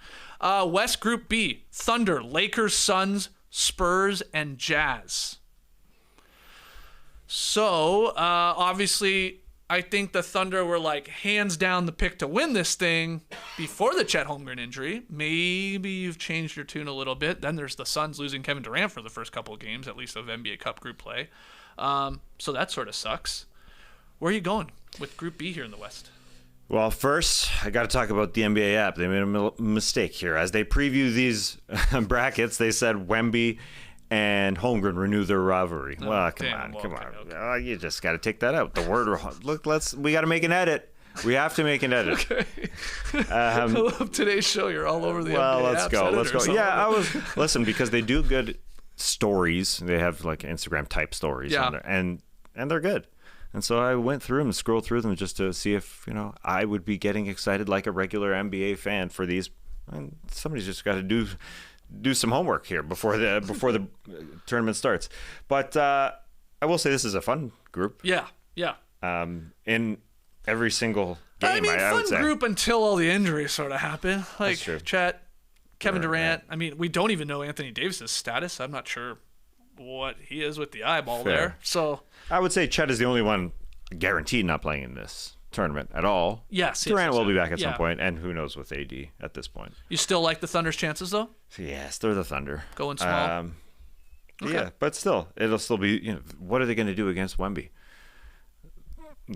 B: West Group B, Thunder, Lakers, Suns, Spurs, and Jazz. So, obviously, I think the Thunder were like hands down the pick to win this thing before the Chet Holmgren injury. Maybe you've changed your tune a little bit. Then there's the Suns losing Kevin Durant for the first couple of games, at least of NBA Cup group play. So that sort of sucks. Where are you going with Group B here in the West?
C: Well, first, I got to talk about the NBA app. They made a mistake here. As they preview these brackets, they said Wemby and Holmgren renew their rivalry.
B: Oh,
C: well, come on. Okay. You just got to take that out. The word, look, we got to make an edit. We have to make an edit.
B: Okay. I love today's show. You're all over the
C: well,
B: NBA
C: let's
B: apps.
C: go. Yeah, listen, because they do good stories. They have like Instagram type stories on there, and they're good. And so I went through them and scrolled through them just to see if, I would be getting excited like a regular NBA fan for these. And somebody's just got to do some homework here before the tournament starts. But I will say this is a fun group.
B: Yeah.
C: In every single game, I would say.
B: Fun group until all the injuries sort of happen. Like
C: That's true.
B: Chet, Kevin Durant. I mean, we don't even know Anthony Davis's status. I'm not sure what he is with the eyeball there. So
C: I would say Chet is the only one guaranteed not playing in this tournament at all.
B: Yes.
C: Durant will be back at some point, and who knows with AD at this point.
B: You still like the Thunder's chances, though?
C: Yes, they're the Thunder.
B: Going small?
C: Okay. Yeah, but still, it'll still be, what are they going to do against Wemby?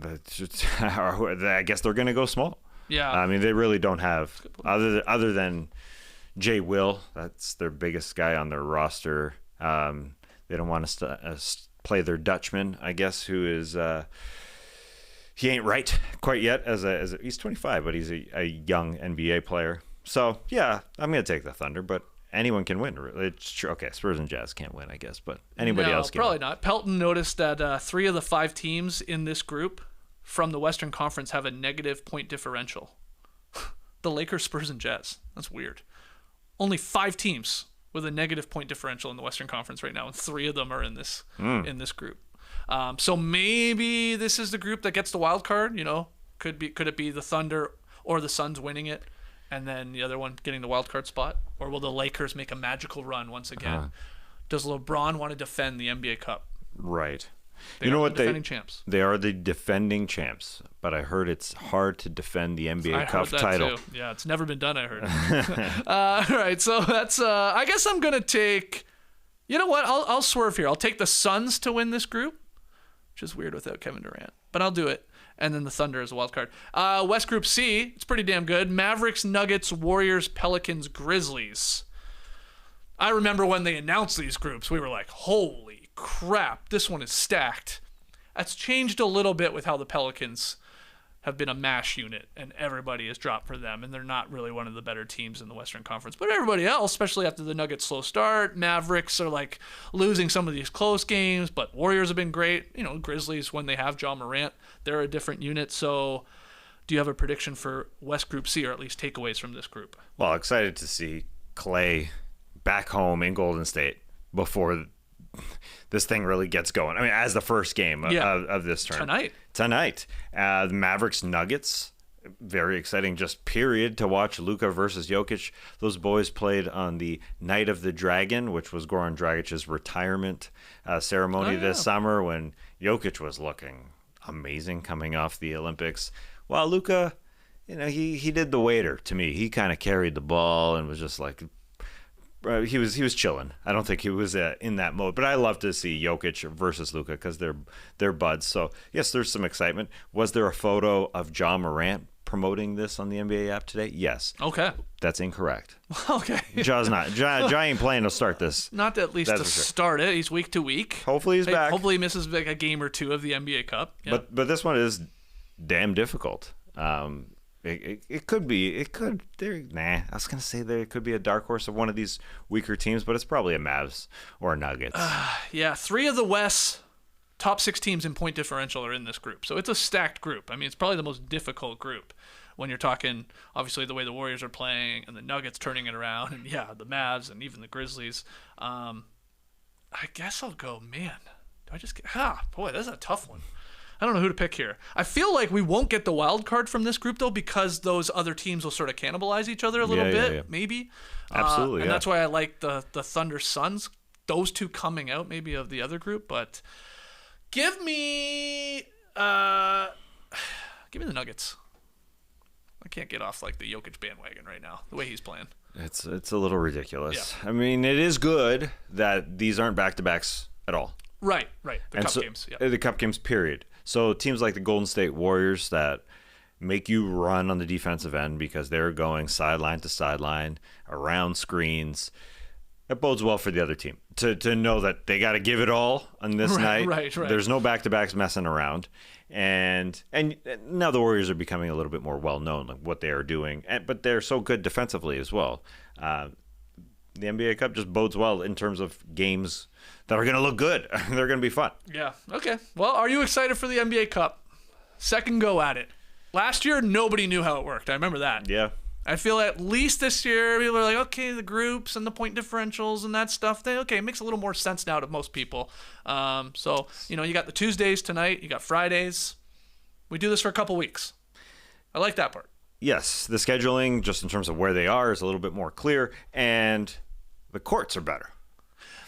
C: I guess they're going to go small.
B: Yeah.
C: I mean, they really don't have, other than Jay Will, that's their biggest guy on their roster. They don't want to play their Dutchman, I guess, who is he ain't right quite yet he's 25, but he's a young NBA player. So yeah, I'm gonna take the Thunder, but anyone can win. It's true. Okay, Spurs and Jazz can't win, I guess, but anybody else can.
B: Probably not. Pelton noticed that 3 of the 5 teams in this group from the Western Conference have a negative point differential. The Lakers, Spurs, and Jazz. That's weird. Only 5 teams with a negative point differential in the Western Conference right now, and 3 of them are in this group. So maybe this is the group that gets the wild card. Could it be the Thunder or the Suns winning it, and then the other one getting the wild card spot? Or will the Lakers make a magical run once again? Does LeBron want to defend the NBA Cup?
C: Right.
B: They are the defending champs.
C: They are the defending champs, but I heard it's hard to defend the NBA Cup title.
B: Too. Yeah, it's never been done, I heard. All right, so that's I guess I'm going to take, you know what, I'll swerve here. I'll take the Suns to win this group, which is weird without Kevin Durant, but I'll do it. And then the Thunder as a wild card. West Group C, it's pretty damn good. Mavericks, Nuggets, Warriors, Pelicans, Grizzlies. I remember when they announced these groups, we were like, holy crap, this one is stacked. That's changed a little bit with how the Pelicans have been a mash unit, and everybody has dropped for them, and they're not really one of the better teams in the Western Conference. But everybody else, especially after the Nuggets' slow start, Mavericks are like losing some of these close games, but Warriors have been great. Grizzlies, when they have John Morant, they're a different unit. So do you have a prediction for West Group C, or at least takeaways from this group?
C: Well, excited to see Clay back home in Golden State before this thing really gets going. I mean, as the first game of this tournament. Tonight. The Mavericks Nuggets, very exciting just period to watch. Luka versus Jokic. Those boys played on the Night of the Dragon, which was Goran Dragic's retirement ceremony this summer, when Jokic was looking amazing coming off the Olympics. While Luka, he did the waiter to me. He kind of carried the ball and was just like, he was chilling. I don't think he was in that mode. But I love to see Jokic versus Luka because they're buds. So yes, there's some excitement. Was there a photo of John Morant promoting this on the NBA app today? Yes.
B: Okay.
C: That's incorrect.
B: Okay.
C: Ja's not. Ja ain't playing to start this.
B: Not at least to start it. He's week to week.
C: Hopefully he's back.
B: Hopefully he misses like a game or 2 of the NBA Cup. Yeah.
C: But this one is damn difficult. It could be. It could. I was gonna say there could be a dark horse of one of these weaker teams, but it's probably a Mavs or a Nuggets.
B: Yeah, 3 of the West's top 6 teams in point differential are in this group, so it's a stacked group. I mean, it's probably the most difficult group when you're talking, obviously, the way the Warriors are playing and the Nuggets turning it around, and the Mavs and even the Grizzlies. I guess I'll go. Man, do I just get? Boy, that's a tough one. I don't know who to pick here. I feel like we won't get the wild card from this group, though, because those other teams will sort of cannibalize each other a little bit, maybe.
C: Absolutely,
B: and that's why I like the Thunder Suns, those 2 coming out maybe of the other group. But give me the Nuggets. I can't get off like the Jokic bandwagon right now, the way he's playing.
C: It's a little ridiculous. Yeah. I mean, it is good that these aren't back-to-backs at all.
B: Right. The Cup games. Yeah.
C: The Cup games, period. So teams like the Golden State Warriors that make you run on the defensive end because they're going sideline to sideline, around screens. It bodes well for the other team to know that they got to give it all on this night.
B: Right.
C: There's no back-to-backs messing around. And now the Warriors are becoming a little bit more well-known, like what they are doing. But they're so good defensively as well. The NBA Cup just bodes well in terms of games that are going to look good. They're going to be fun.
B: Yeah. Okay. Well, are you excited for the NBA Cup? Second go at it. Last year, nobody knew how it worked. I remember that.
C: Yeah.
B: I feel at least this year, people are like, okay, the groups and the point differentials and that stuff, it makes a little more sense now to most people. So, you got the Tuesdays tonight, you got Fridays. We do this for a couple weeks. I like that part.
C: Yes, the scheduling, just in terms of where they are, is a little bit more clear, and the courts are better.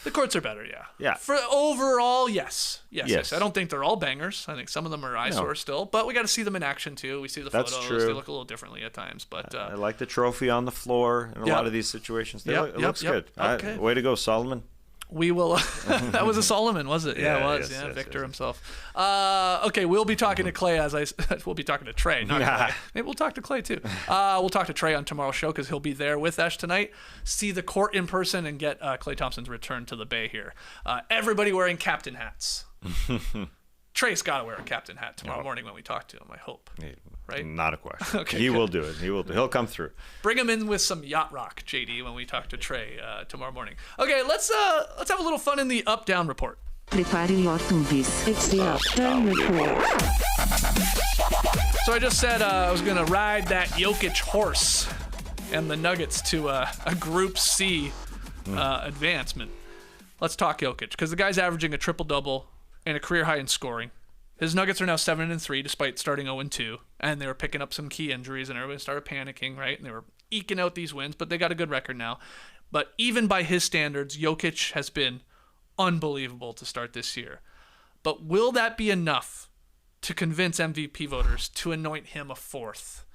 B: The courts are better, yeah.
C: Yeah.
B: For overall, yes. I don't think they're all bangers. I think some of them are eyesores still, but we got to see them in action too. We see the photos.
C: That's true.
B: They look a little differently at times, but
C: I like the trophy on the floor in a lot of these situations. It looks good.
B: Okay.
C: Way to go, Solomon.
B: We will. That was a Solomon, was it? Yeah, it was.
C: Yes,
B: Victor himself. Okay, we'll be talking to Clay we'll be talking to Trey, not Clay. Maybe we'll talk to Clay too. We'll talk to Trey on tomorrow's show because he'll be there with Esh tonight. See the court in person and get Klay Thompson's return to the Bay here. Everybody wearing captain hats. Trey's got to wear a captain hat tomorrow morning when we talk to him, I hope. Right?
C: Not a question.
B: Okay,
C: he will do it. He'll come through.
B: Bring him in with some yacht rock, JD, when we talk to Trey tomorrow morning. Okay, let's have a little fun in the up-down report.
D: Prepare your tumbis. It's the up-down report.
B: So I just said I was going to ride that Jokic horse and the Nuggets to a Group C advancement. Let's talk Jokic, because the guy's averaging a triple-double and a career high in scoring. His Nuggets are now 7-3 despite starting 0-2, and they were picking up some key injuries, and everybody started panicking, right? And they were eking out these wins, but they got a good record now. But even by his standards, Jokic has been unbelievable to start this year. But will that be enough to convince MVP voters to anoint him a fourth?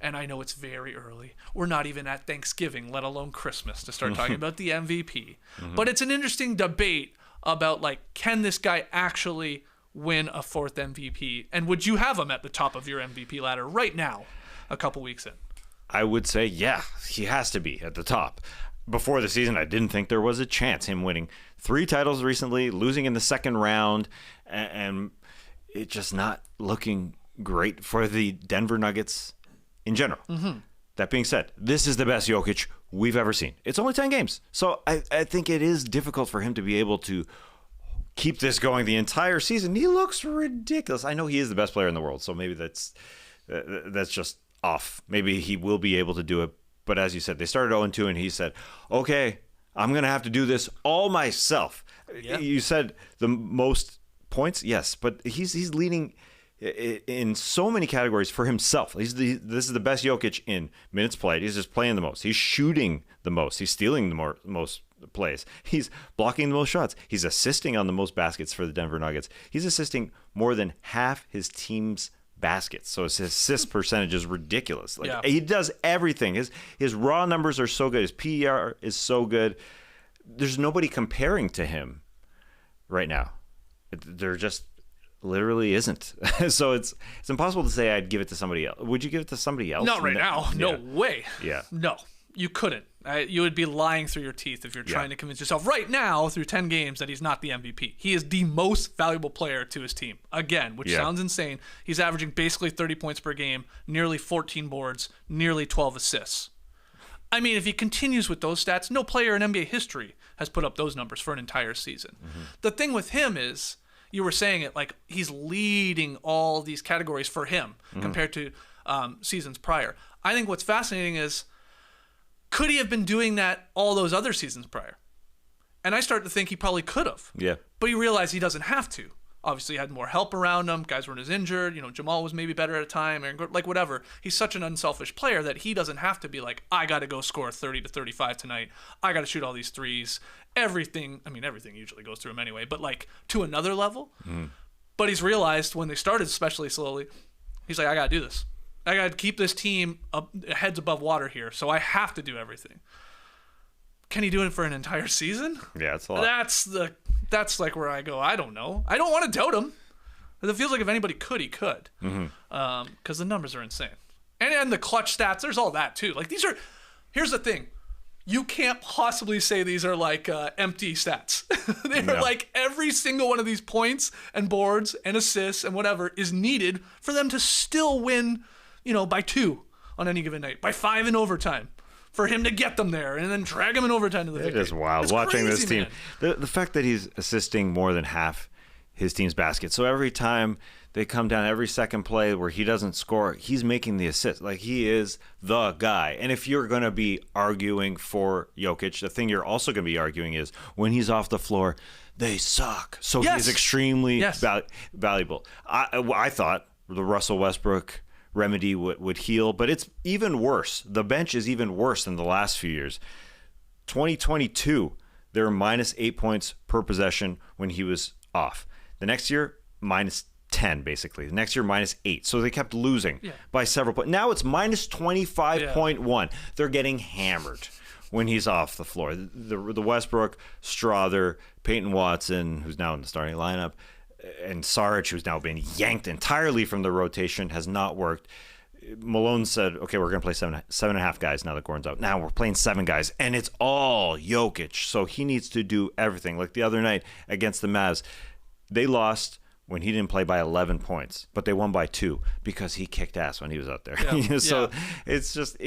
B: And I know it's very early. We're not even at Thanksgiving, let alone Christmas, to start talking about the MVP. But it's an interesting debate about, can this guy actually win a fourth MVP? And would you have him at the top of your MVP ladder right now, a couple weeks in?
C: I would say, yeah, he has to be at the top. Before the season, I didn't think there was a chance. Him winning 3 titles recently, losing in the second round, and it just not looking great for the Denver Nuggets in general. That being said, this is the best Jokic we've ever seen. It's only 10 games. So I think it is difficult for him to be able to keep this going the entire season. He looks ridiculous. I know he is the best player in the world, so maybe that's just off. Maybe he will be able to do it. But as you said, they started 0-2, and he said, okay, I'm going to have to do this all myself. Yeah. You said the most points? Yes, but he's leading in so many categories for himself. This is the best Jokic in minutes played. He's just playing the most. He's shooting the most. He's stealing the most plays. He's blocking the most shots. He's assisting on the most baskets for the Denver Nuggets. He's assisting more than half his team's baskets. So his assist percentage is ridiculous. He does everything. His raw numbers are so good. His PER is so good. There's nobody comparing to him right now. There just literally isn't. So it's impossible to say I'd give it to somebody else. Would you give it to somebody else?
B: Not right now. No way.
C: Yeah.
B: No, you couldn't. You would be lying through your teeth if you're trying to convince yourself right now through 10 games that he's not the MVP. He is the most valuable player to his team. Again, which sounds insane. He's averaging basically 30 points per game, nearly 14 boards, nearly 12 assists. I mean, if he continues with those stats, no player in NBA history has put up those numbers for an entire season. The thing with him is, you were saying it, he's leading all these categories for him compared to seasons prior. I think what's fascinating is, could he have been doing that all those other seasons prior? And I start to think he probably could have. Yeah. But you realize he doesn't have to. Obviously, he had more help around him. Guys weren't as injured. Jamal was maybe better at a time. Whatever. He's such an unselfish player that he doesn't have to be I got to go score 30 to 35 tonight. I got to shoot all these threes. Everything usually goes through him anyway, but to another level. But he's realized when they started, especially slowly, he's I got to do this. I got to keep this team heads above water here, so I have to do everything. Can he do it for an entire season?
C: Yeah, it's a lot.
B: That's where I go, I don't know. I don't want to doubt him. It feels like if anybody could, he could. Because the numbers are insane. And the clutch stats, there's all that too. Like these are, here's the thing. You can't possibly say these are like empty stats. They're like every single one of these points and boards and assists and whatever is needed for them to still win, by 2 on any given night, by 5 in overtime, for him to get them there and then drag them in overtime to the victory.
C: It is wild watching this team. The fact that he's assisting more than half his team's basket. So every time they come down, every second play where he doesn't score, he's making the assist. Like, he is the guy. And if you're going to be arguing for Jokic, the thing you're also going to be arguing is when he's off the floor, they suck. So he's extremely valuable. I thought the Russell Westbrook remedy would heal, but it's even worse. The bench is even worse than the last few years. 2022, they were minus 8 points per possession when he was off. The next year, minus 10, basically. The next year, minus 8. So they kept losing by several points. Now it's minus 25.1. They're getting hammered when he's off the floor. The Westbrook, Strother, Peyton Watson, who's now in the starting lineup, and Sarge, who's now been yanked entirely from the rotation, has not worked. Malone said, okay, we're going to play seven and a half guys now that Gordon's out. Now we're playing 7 guys, and it's all Jokic. So he needs to do everything. Like the other night against the Mavs, they lost when he didn't play by 11 points, but they won by 2 because he kicked ass when he was out there. So it's just,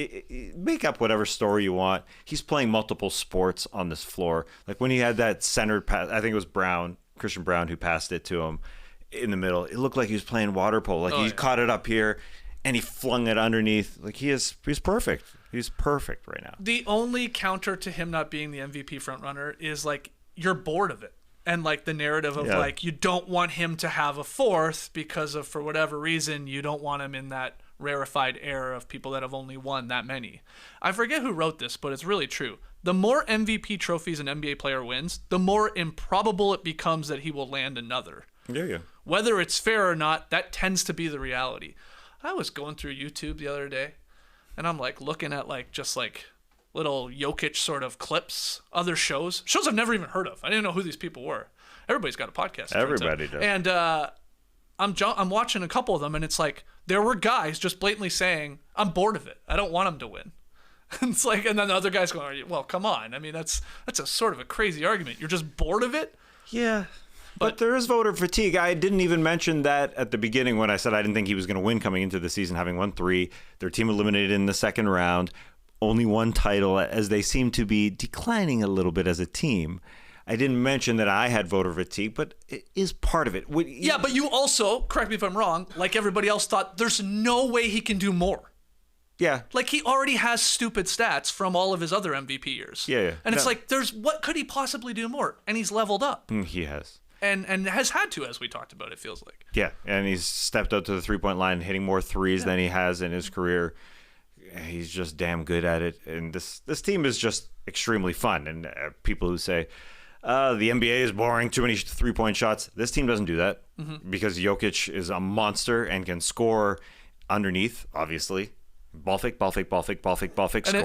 C: make up whatever story you want. He's playing multiple sports on this floor. Like when he had that centered pass, I think it was Christian Brown, who passed it to him in the middle. It looked like he was playing water polo. Like he caught it up here and he flung it underneath. Like he's perfect. He's perfect right now.
B: The only counter to him not being the MVP frontrunner is like, you're bored of it. And like the narrative of like, you don't want him to have a 4th because of, for whatever reason, you don't want him in that rarefied era of people that have only won that many. I forget who wrote this, but it's really true. The more MVP trophies an NBA player wins, the more improbable it becomes that he will land another.
C: Yeah.
B: Whether it's fair or not, that tends to be the reality. I was going through YouTube the other day, and I'm like looking at like just like little Jokic sort of clips, other shows I've never even heard of. I didn't know who these people were. Everybody's got a podcast.
C: Everybody does.
B: And I'm watching a couple of them, and it's like there were guys just blatantly saying, "I'm bored of it. I don't want him to win." And it's like, and then the other guys going, "Well, come on. I mean, that's a sort of a crazy argument. You're just bored of it."
C: Yeah. But there is voter fatigue. I didn't even mention that at the beginning when I said I didn't think he was going to win coming into the season, having won 3. Their team eliminated in the second round. Only 1 title, as they seem to be declining a little bit as a team. I didn't mention that I had voter fatigue, but it is part of it. But
B: you also, correct me if I'm wrong, like everybody else thought, there's no way he can do more.
C: Yeah.
B: Like he already has stupid stats from all of his other MVP years.
C: Yeah.
B: And it's like, what could he possibly do more? And he's leveled up.
C: He has.
B: And has had to, as we talked about, it feels like.
C: Yeah, and he's stepped up to the 3-point line, hitting more threes than he has in his career. He's just damn good at it, and this team is just extremely fun. And people who say the NBA is boring, too many 3-point shots, this team doesn't do that because Jokic is a monster and can score underneath, obviously. Ball fake, score.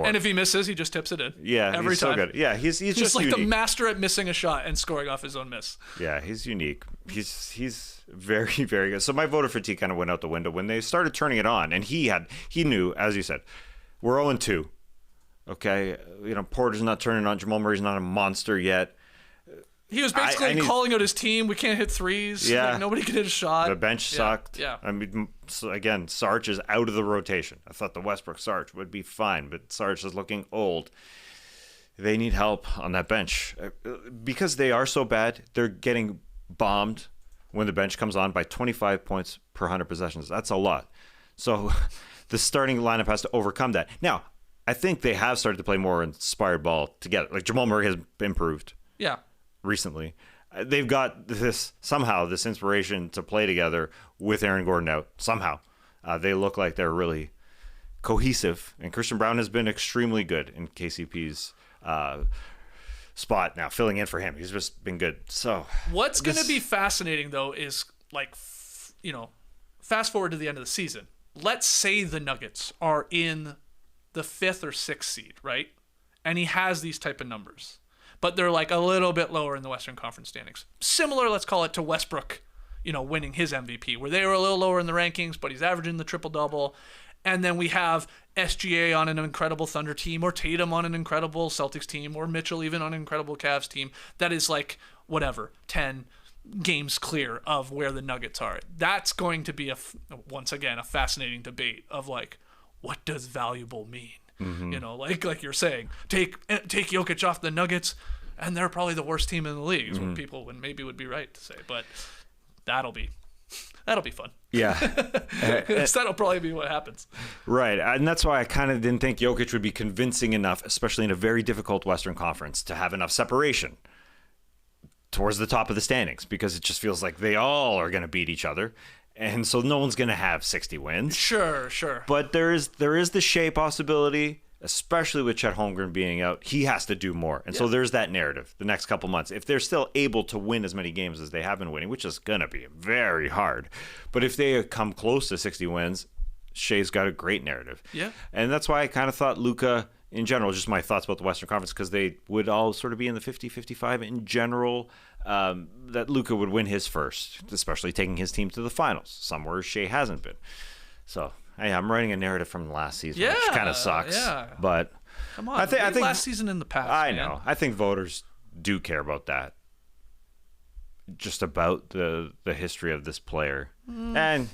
B: And if he misses, he just tips it in.
C: Yeah,
B: every
C: he's
B: time.
C: so good. Yeah, he's just
B: like
C: unique.
B: the master at missing a shot and scoring off his own miss.
C: Yeah, he's unique. He's very, very good. So my voter fatigue kind of went out the window when they started turning it on, and he knew, as you said, we're 0-2. Okay, Porter's not turning on. Jamal Murray's not a monster yet.
B: He was basically calling out his team. We can't hit threes.
C: Yeah.
B: Like, nobody could hit a shot.
C: The bench sucked.
B: Yeah.
C: I mean, again, Sarge is out of the rotation. I thought the Westbrook Sarge would be fine, but Sarge is looking old. They need help on that bench. Because they are so bad, they're getting bombed when the bench comes on by 25 points per 100 possessions. That's a lot. So the starting lineup has to overcome that. Now, I think they have started to play more inspired ball together. Like Jamal Murray has improved.
B: Yeah.
C: Recently, they've got this inspiration to play together with Aaron Gordon out. Somehow, they look like they're really cohesive, and Christian Brown has been extremely good in KCP's spot now, filling in for him. He's just been good. So
B: what's going to be fascinating though is like, fast forward to the end of the season. Let's say the Nuggets are in the 5th or 6th seed, right? And he has these type of numbers. But they're like a little bit lower in the Western Conference standings. Similar, let's call it, to Westbrook, winning his MVP, where they were a little lower in the rankings, but he's averaging the triple-double. And then we have SGA on an incredible Thunder team, or Tatum on an incredible Celtics team, or Mitchell even on an incredible Cavs team. That is 10 games clear of where the Nuggets are. That's going to be once again a fascinating debate of what does valuable mean? Like you're saying, take Jokic off the Nuggets, and they're probably the worst team in the league. Is what people would be right to say, but that'll be fun.
C: Yeah.
B: That'll probably be what happens.
C: Right. And that's why I kind of didn't think Jokic would be convincing enough, especially in a very difficult Western Conference, to have enough separation towards the top of the standings, because it just feels like they all are going to beat each other. And so no one's going to have 60 wins.
B: Sure.
C: But there is the Shai possibility, especially with Chet Holmgren being out. He has to do more. And so there's that narrative the next couple months. If they're still able to win as many games as they have been winning, which is going to be very hard. But if they come close to 60 wins, Shai's got a great narrative.
B: Yeah.
C: And that's why I kind of thought Luka, in general, just my thoughts about the Western Conference, because they would all sort of be in the 50-55 in general, that Luka would win his first, especially taking his team to the finals, somewhere Shai hasn't been. So I'm writing a narrative from last season, which kind of sucks.
B: Yeah.
C: But
B: come on, I think last season in the past.
C: I know. I think voters do care about that. Just about the history of this player, and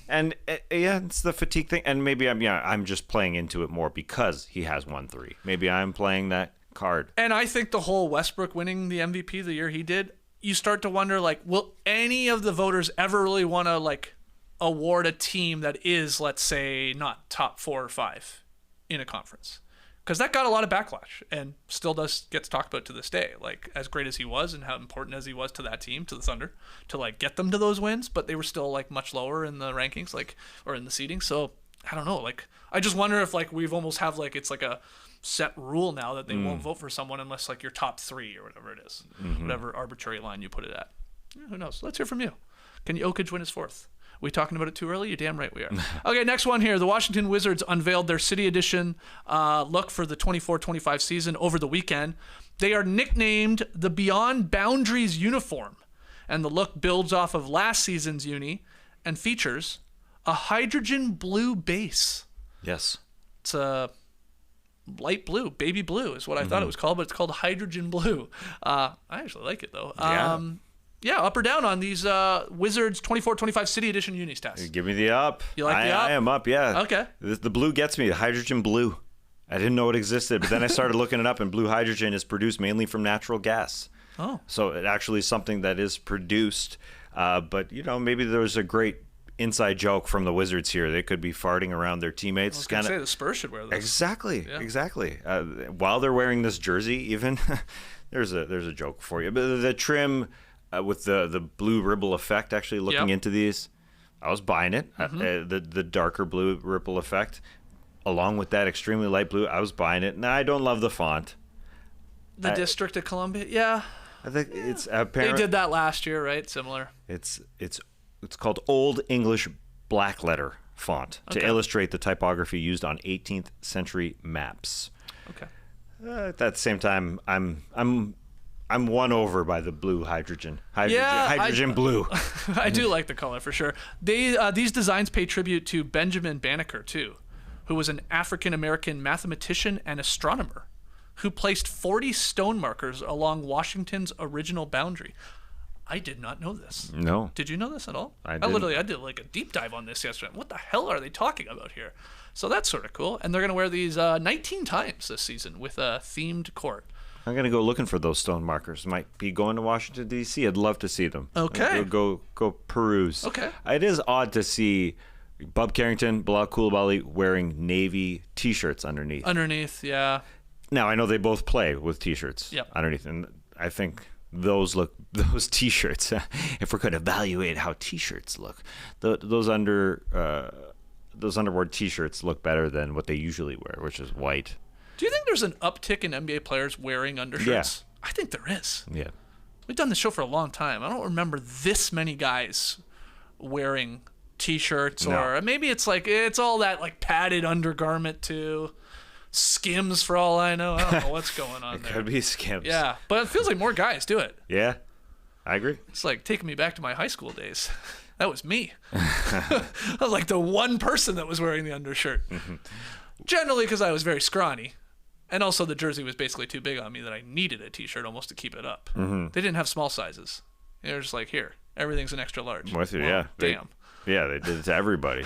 C: it's the fatigue thing, and maybe I'm just playing into it more because he has won 3. Maybe I'm playing that card.
B: And I think the whole Westbrook winning the MVP the year he did, you start to wonder will any of the voters ever really want to award a team that is, let's say, not top 4 or 5 in a conference? Because that got a lot of backlash and still gets talked about to this day. As great as he was and how important as he was to that team, to the Thunder, to get them to those wins, but they were still much lower in the rankings, or in the seeding. So I don't know. I just wonder if we've almost have it's a set rule now that they won't vote for someone unless you're top 3 or whatever it is, whatever arbitrary line you put it at. Yeah, who knows? Let's hear from you. Can Jokic win his 4th? We talking about it too early? You're damn right we are. Okay, next one here. The Washington Wizards unveiled their City Edition look for the 24-25 season over the weekend. They are nicknamed the Beyond Boundaries uniform, and the look builds off of last season's uni and features a hydrogen blue base.
C: Yes.
B: It's a light blue, baby blue is what I thought it was called, but it's called hydrogen blue. I actually like it, though. Yeah, up or down on these Wizards 24-25 City Edition uni stats?
C: Give me the up.
B: You like the up?
C: I am up, yeah.
B: Okay.
C: The blue gets me, the hydrogen blue. I didn't know it existed, but then I started looking it up, and blue hydrogen is produced mainly from natural gas.
B: Oh.
C: So it actually is something that is produced. But, maybe there's a great inside joke from the Wizards here. They could be farting around their teammates.
B: I was going to say the Spurs should wear this.
C: Exactly. While they're wearing this jersey, even, there's a joke for you. But the trim... with the blue ripple effect, actually looking into these, I was buying it. The darker blue ripple effect, along with that extremely light blue, I was buying it. Now, I don't love the font.
B: The District of Columbia, yeah.
C: I think it's apparent.
B: They did that last year, right? Similar.
C: It's called Old English black letter font to illustrate the typography used on 18th century maps.
B: Okay.
C: At that same time, I'm won over by the blue hydrogen blue.
B: I do like the color for sure. These designs pay tribute to Benjamin Banneker too, who was an African-American mathematician and astronomer who placed 40 stone markers along Washington's original boundary. I did not know this.
C: No.
B: Did you know this at all?
C: I did
B: a deep dive on this yesterday. What the hell are they talking about here? So that's sort of cool. And they're going to wear these 19 times this season with a themed court.
C: I'm going to go looking for those stone markers. Might be going to Washington, D.C. I'd love to see them.
B: Okay.
C: Go peruse.
B: Okay.
C: It is odd to see Bub Carrington, Bilal Coulibaly wearing navy T-shirts underneath.
B: Underneath, yeah.
C: Now, I know they both play with T-shirts underneath, and I think those T-shirts, if we're going to evaluate how T-shirts look, those underboard T-shirts look better than what they usually wear, which is white.
B: Do you think there's an uptick in NBA players wearing undershirts?
C: Yeah.
B: I think there is.
C: Yeah.
B: We've done this show for a long time. I don't remember this many guys wearing T-shirts, or maybe it's all that padded undergarment too. Skims for all I know. I don't know what's going on there.
C: Could be Skims.
B: Yeah, but it feels like more guys do it.
C: Yeah. I agree.
B: It's like taking me back to my high school days. That was me. I was like the one person that was wearing the undershirt. Generally because I was very scrawny. And also the jersey was basically too big on me that I needed a t-shirt almost to keep it up. They didn't have small sizes. They were just like, here, everything's an extra large.
C: With you,
B: well,
C: yeah.
B: Damn.
C: They did it to everybody.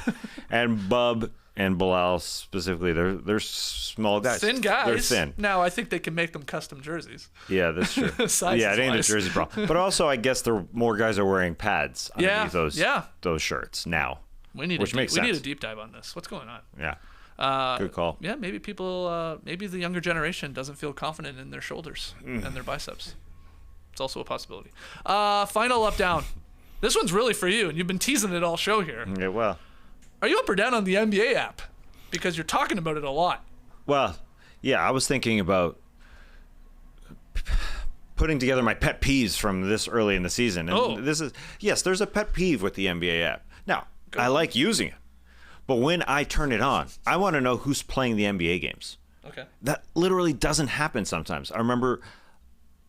C: And Bub and Bilal specifically, they're small guys.
B: Thin guys.
C: They're thin.
B: Now, I think they can make them custom jerseys.
C: Yeah, that's true. Yeah, it ain't a jersey problem. But also, I guess more guys are wearing pads underneath those shirts now. Which makes sense.
B: We need a deep dive on this. What's going on?
C: Yeah. Good call.
B: Yeah, maybe maybe the younger generation doesn't feel confident in their shoulders and their biceps. It's also a possibility. Final up down. This one's really for you, and you've been teasing it all show here.
C: Yeah, well.
B: Are you up or down on the NBA app? Because you're talking about it a lot.
C: Well, yeah, I was thinking about putting together my pet peeves from this early in the season. And there's a pet peeve with the NBA app. Now, I like using it. But when I turn it on, I want to know who's playing the NBA games.
B: Okay.
C: That literally doesn't happen sometimes. I remember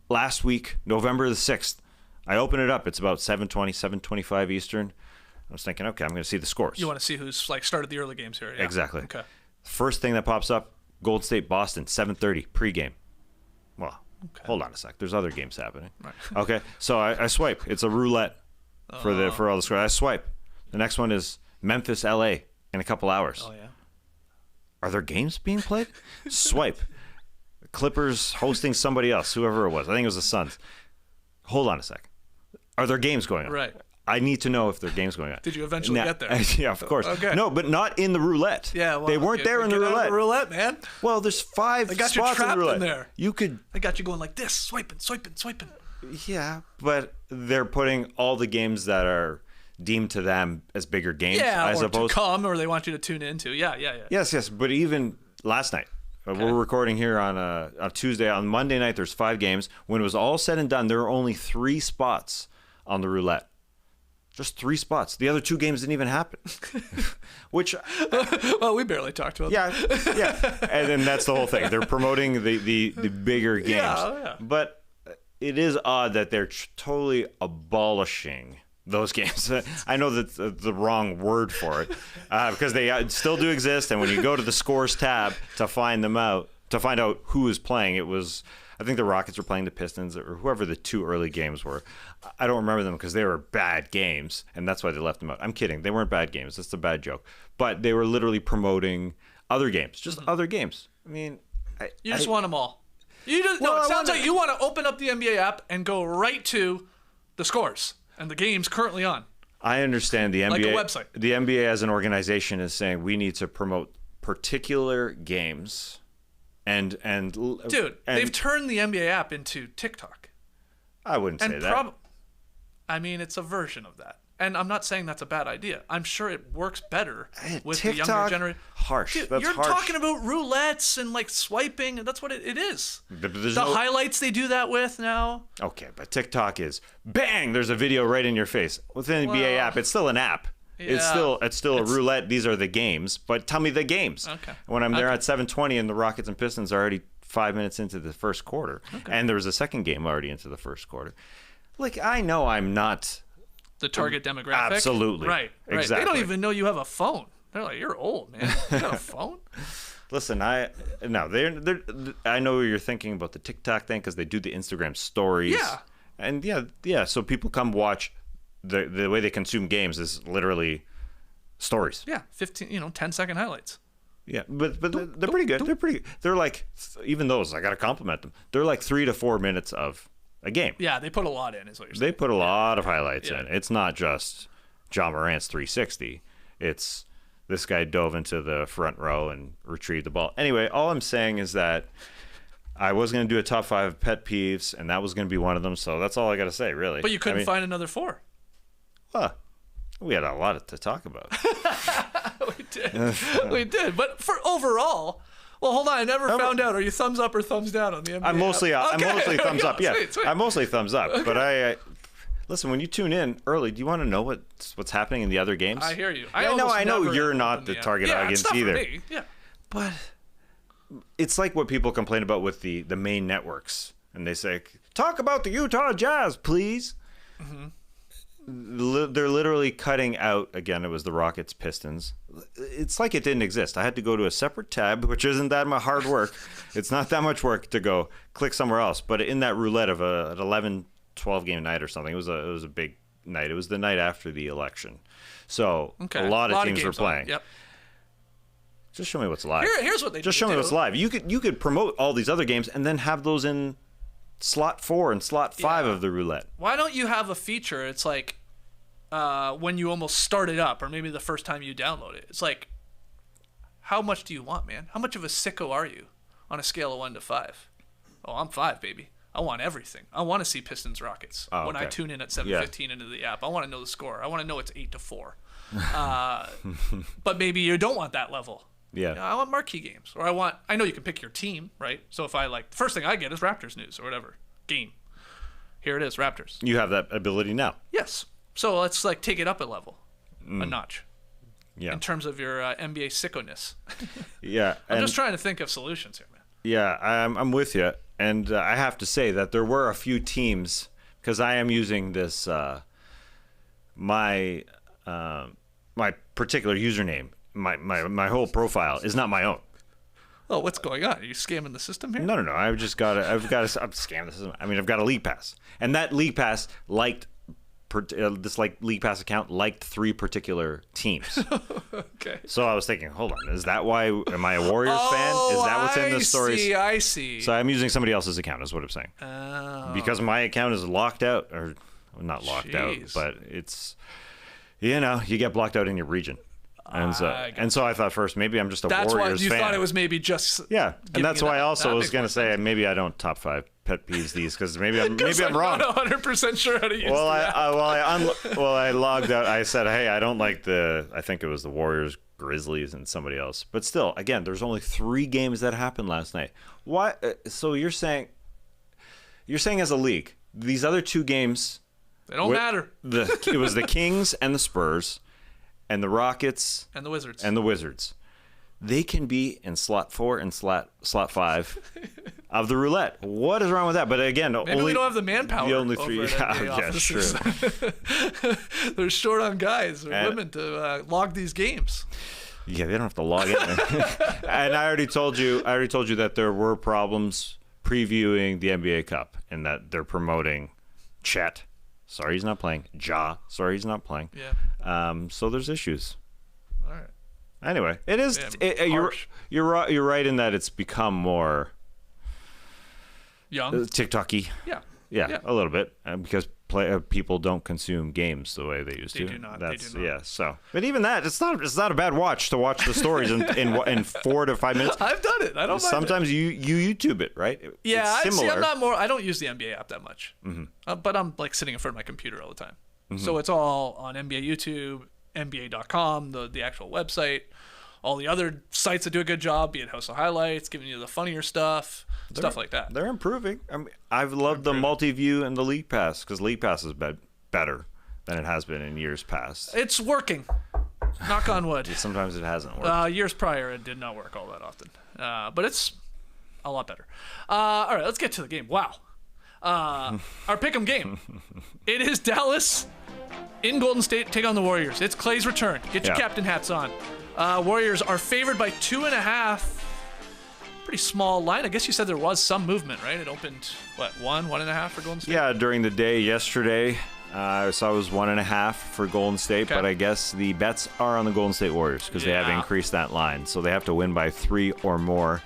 C: last week, November the 6th, I open it up. It's about 7:20, 7:25 Eastern. I was thinking, okay, I'm going to see the scores.
B: You want to see who's like started the early games here. Yeah.
C: Exactly.
B: Okay.
C: First thing that pops up, Gold State, Boston, 7:30 pregame. Well, hold on a sec. There's other games happening. Right. Okay, so I swipe. It's a roulette for all the scores. I swipe. The next one is Memphis, LA in a couple hours.
B: Oh, yeah.
C: Are there games being played? Swipe. Clippers hosting somebody else, whoever it was. I think it was the Suns. Hold on a sec. Are there games going on?
B: Right.
C: I need to know if there are games going on.
B: Did you eventually get there?
C: Yeah, of course.
B: Okay.
C: No, but not in the roulette.
B: Yeah, well,
C: they weren't there in the roulette.
B: Roulette, man.
C: Well, there's 5
B: They got
C: spots
B: you trapped
C: in the roulette.
B: in there.
C: You could.
B: They got you going like this, swiping.
C: Yeah, but they're putting all the games that are deemed to them as bigger games.
B: Yeah,
C: I
B: or
C: suppose.
B: to come, or they want you to tune into. Yeah.
C: Yes. But even last night, we're recording here on Tuesday. On Monday night, there's 5 games. When it was all said and done, there were only 3 spots on the roulette. Just 3 spots. The other 2 games didn't even happen. Which,
B: well, we barely talked about that.
C: Yeah. And then that's the whole thing. They're promoting the bigger games.
B: Yeah.
C: But it is odd that they're totally abolishing those games. I know that's the wrong word for it because they still do exist. And when you go to the scores tab to find out who is playing, it was, I think the Rockets were playing the Pistons or whoever the 2 early games were. I don't remember them because they were bad games, and that's why they left them out. I'm kidding. They weren't bad games. That's a bad joke. But they were literally promoting other games, just other games. I mean,
B: you just want them all. It sounds like you want to open up the NBA app and go right to the scores and the games currently on.
C: I understand the NBA.
B: Like a website.
C: The NBA as an organization is saying we need to promote particular games. And
B: they've turned the NBA app into TikTok.
C: I wouldn't say that.
B: I mean, it's a version of that. And I'm not saying that's a bad idea. I'm sure it works better with
C: TikTok,
B: the younger generation.
C: Harsh.
B: Dude,
C: that's
B: you're
C: harsh.
B: talking about roulettes and like swiping, and that's what it is.
C: The
B: highlights they do that with now.
C: Okay, but TikTok is bang. There's a video right in your face. With the NBA app, it's still an app. Yeah. It's still a roulette. These are the games, but tell me the games.
B: Okay.
C: When I'm there at 7:20 and the Rockets and Pistons are already 5 minutes into the first quarter, and there was a second game already into the first quarter. Like, I know I'm not
B: the target demographic.
C: Absolutely.
B: Right.
C: Exactly.
B: They don't even know you have a phone. They're like, you're old, man. You got a phone?
C: Listen, I know you're thinking about the TikTok thing because they do the Instagram stories.
B: Yeah.
C: And yeah. So people come watch. The way they consume games is literally stories.
B: Yeah, 10-second highlights.
C: Yeah, but they're pretty good. They're like, even those, I got to compliment them. They're like 3 to 4 minutes of a game.
B: Yeah, they put a lot in, is what you're saying.
C: They put a lot of highlights in. It's not just John Morant's 360. It's this guy dove into the front row and retrieved the ball. Anyway, all I'm saying is that I was going to do a top 5 pet peeves, and that was going to be one of them. So that's all I got to say, really.
B: But you couldn't find another 4.
C: We had a lot to talk about.
B: We did. But for overall, well, hold on. I never found out. Are you thumbs up or thumbs down on the NBA?
C: I'm mostly thumbs up. Yeah,
B: sweet.
C: I'm mostly thumbs up. Okay. But I listen, when you tune in early, do you want to know what's happening in the other games?
B: I hear you.
C: I know you're not the target audience either.
B: For me. Yeah.
C: But it's like what people complain about with the main networks, and they say, "Talk about the Utah Jazz, please." They're literally cutting out, again, it was the Rockets Pistons. It's like it didn't exist. I had to go to a separate tab, which isn't that much hard work. It's not that much work to go click somewhere else. But in that roulette of an 11, 12 game night or something, it was a big night. It was the night after the election. So a lot of teams were playing.
B: Yep.
C: Just show me what's live.
B: Here's what they
C: just show me what's live. You could promote all these other games and then have those in slot 4 and slot 5 of the roulette.
B: Why don't you have a feature? It's like when you almost start it up, or maybe the first time you download it. It's like, how much do you want, man? How much of a sicko are you on a scale of 1 to 5? Oh, I'm 5, baby. I want everything. I want to see Pistons Rockets when I tune in at 7:15 into the app. I want to know the score. I want to know it's 8-4. But maybe you don't want that level.
C: Yeah.
B: You know, I want marquee games, or I know you can pick your team, right? So if I the first thing I get is Raptors news or whatever game. Here it is, Raptors.
C: You have that ability now.
B: Yes. So let's take it up a level, a notch.
C: Yeah.
B: In terms of your NBA sickoness.
C: Yeah.
B: I'm just trying to think of solutions here, man.
C: Yeah, I'm with you, and I have to say that there were a few teams, because I am using this my particular username. My whole profile is not my own.
B: Oh, what's going on? Are you scamming the system here?
C: No. I'm scamming the system. I mean, I've got a League Pass, and that League Pass league Pass account liked 3 particular teams.
B: Okay.
C: So I was thinking, hold on, is that why? Am I a Warriors fan? Is that what's in the stories?
B: I see.
C: So I'm using somebody else's account, is what I'm saying.
B: Oh.
C: Because my account is locked out, or not locked out, but it's, you get blocked out in your region. And so I thought first, maybe I'm just a Warriors fan.
B: That's why you thought it was maybe just.
C: Yeah, and that's why I also was going to say maybe I don't top 5 pet peeves these, because maybe I'm wrong.
B: I'm not 100% sure how to use
C: I logged out. I said, hey, I don't like I think it was the Warriors, Grizzlies, and somebody else. But still, again, there's only 3 games that happened last night. Why? So you're saying as a league, these other 2 games,
B: they don't matter.
C: It was the Kings and the Spurs, and the Rockets
B: and the
C: Wizards. They can be in slot 4 and slot 5 of the roulette. What is wrong with that? But again,
B: maybe we don't have the manpower.
C: The only 3, yeah, sure.
B: They're short on guys or women to log these games.
C: Yeah, they don't have to log in. And I already told you that there were problems previewing the NBA Cup, and that they're promoting Chet. Sorry, he's not playing. Ja. Sorry, he's not playing.
B: Yeah.
C: So there's issues.
B: All right.
C: Anyway, it is. You're right in that it's become more
B: young,
C: TikTok-y. Yeah, a little bit, because people don't consume games the way they used to.
B: They do not.
C: Yeah. So, but even that, it's not a bad watch to watch the stories in 4 to 5 minutes.
B: I've done it. I don't.
C: Sometimes you YouTube it, right?
B: Yeah,
C: it's similar.
B: I don't use the NBA app that much, but I'm sitting in front of my computer all the time. So it's all on NBA YouTube, NBA.com, the actual website, all the other sites that do a good job, be it House of Highlights, giving you the funnier stuff like that.
C: They're improving. I mean, I've loved the multi-view and the League Pass, because League Pass is better than it has been in years past.
B: It's working. Knock on wood.
C: Sometimes it hasn't worked.
B: Years prior, it did not work all that often. But it's a lot better. All right, let's get to the game. Wow. Our pick'em game. It is Dallas in Golden State, take on the Warriors. It's Clay's return. Get your captain hats on. Warriors are favored by 2.5. Pretty small line. I guess you said there was some movement, right? It opened, 1.5 for Golden State?
C: Yeah, during the day yesterday, I saw it was 1.5 for Golden State, but I guess the bets are on the Golden State Warriors, because they have increased that line. So they have to win by 3 or more.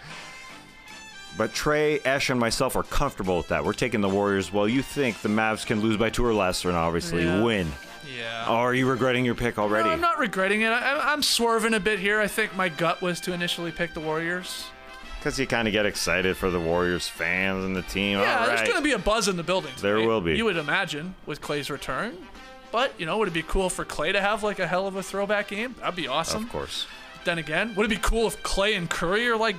C: But Trey, Ash, and myself are comfortable with that. We're taking the Warriors. Well, you think the Mavs can lose by 2 or less, and obviously win.
B: Yeah.
C: Oh, are you regretting your pick already?
B: No, I'm not regretting it. I'm swerving a bit here. I think my gut was to initially pick the Warriors.
C: Because you kind of get excited for the Warriors fans and the team.
B: Yeah,
C: all right.
B: There's going to be a buzz in the building today.
C: There will be.
B: You would imagine, with Clay's return. But, would it be cool for Clay to have, a hell of a throwback game? That'd be awesome.
C: Of course.
B: Then again, would it be cool if Clay and Curry are,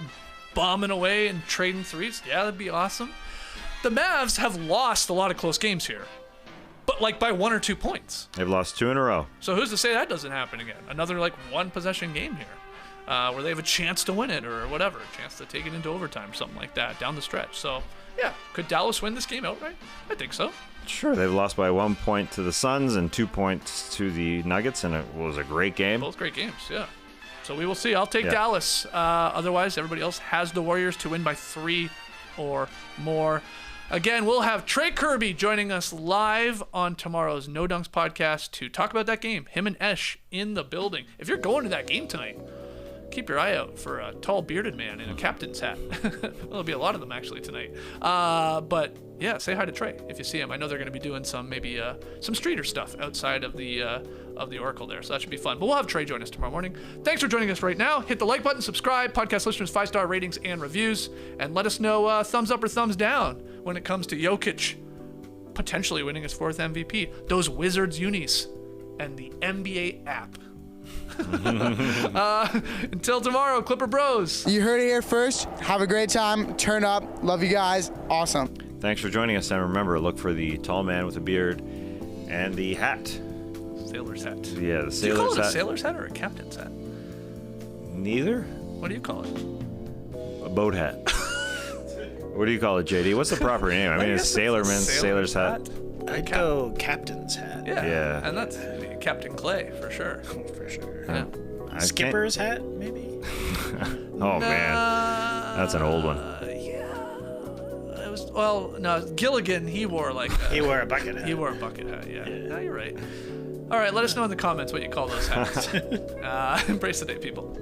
B: bombing away and trading threes? Yeah, that'd be awesome. The Mavs have lost a lot of close games here. But, by 1 or 2 points.
C: They've lost 2 in a row.
B: So who's to say that doesn't happen again? Another, 1-possession game here. where they have a chance to win it or whatever, a chance to take it into overtime or something like that down the stretch. So, yeah, could Dallas win this game outright? I think so.
C: Sure, they've lost by 1 point to the Suns and 2 points to the Nuggets, and it was a great game.
B: Both great games, yeah. So we will see. I'll take Dallas. Otherwise, everybody else has the Warriors to win by 3 or more. Again, we'll have Trey Kirby joining us live on tomorrow's No Dunks podcast to talk about that game. Him and Esh in the building. If you're going to that game tonight, keep your eye out for a tall bearded man in a captain's hat. There'll be a lot of them actually tonight. But yeah, say hi to Trey if you see him. I know they're going to be doing some some streeter stuff outside of the Oracle there, so that should be fun. But we'll have Trey join us tomorrow morning. Thanks for joining us right now. Hit the like button, subscribe, podcast listeners 5-star ratings and reviews, and let us know thumbs up or thumbs down when it comes to Jokic potentially winning his 4th MVP, those Wizards unis, and the NBA app. Until tomorrow, Clipper Bros.
E: You heard it here first. Have a great time. Turn up. Love you guys. Awesome.
C: Thanks for joining us, and remember, look for the tall man with a beard and the hat.
B: Sailor's hat.
C: Yeah, the sailor's hat.
B: Do you call it a sailor's hat or a captain's hat?
C: Neither.
B: What do you call it?
C: A boat hat. What do you call it, JD? What's the proper name? I mean, it's sailor's hat.
F: I'd go captain's hat.
B: Yeah. And that's Captain Clay for sure.
F: For sure.
B: Yeah.
F: Skipper's hat, maybe?
C: Oh, man. That's an old one.
B: Yeah. It was, well, no, Gilligan, he wore like
F: he wore a bucket hat.
B: He wore a bucket hat, yeah. No, you're right. All right, let us know in the comments what you call those hats. Embrace the day, people.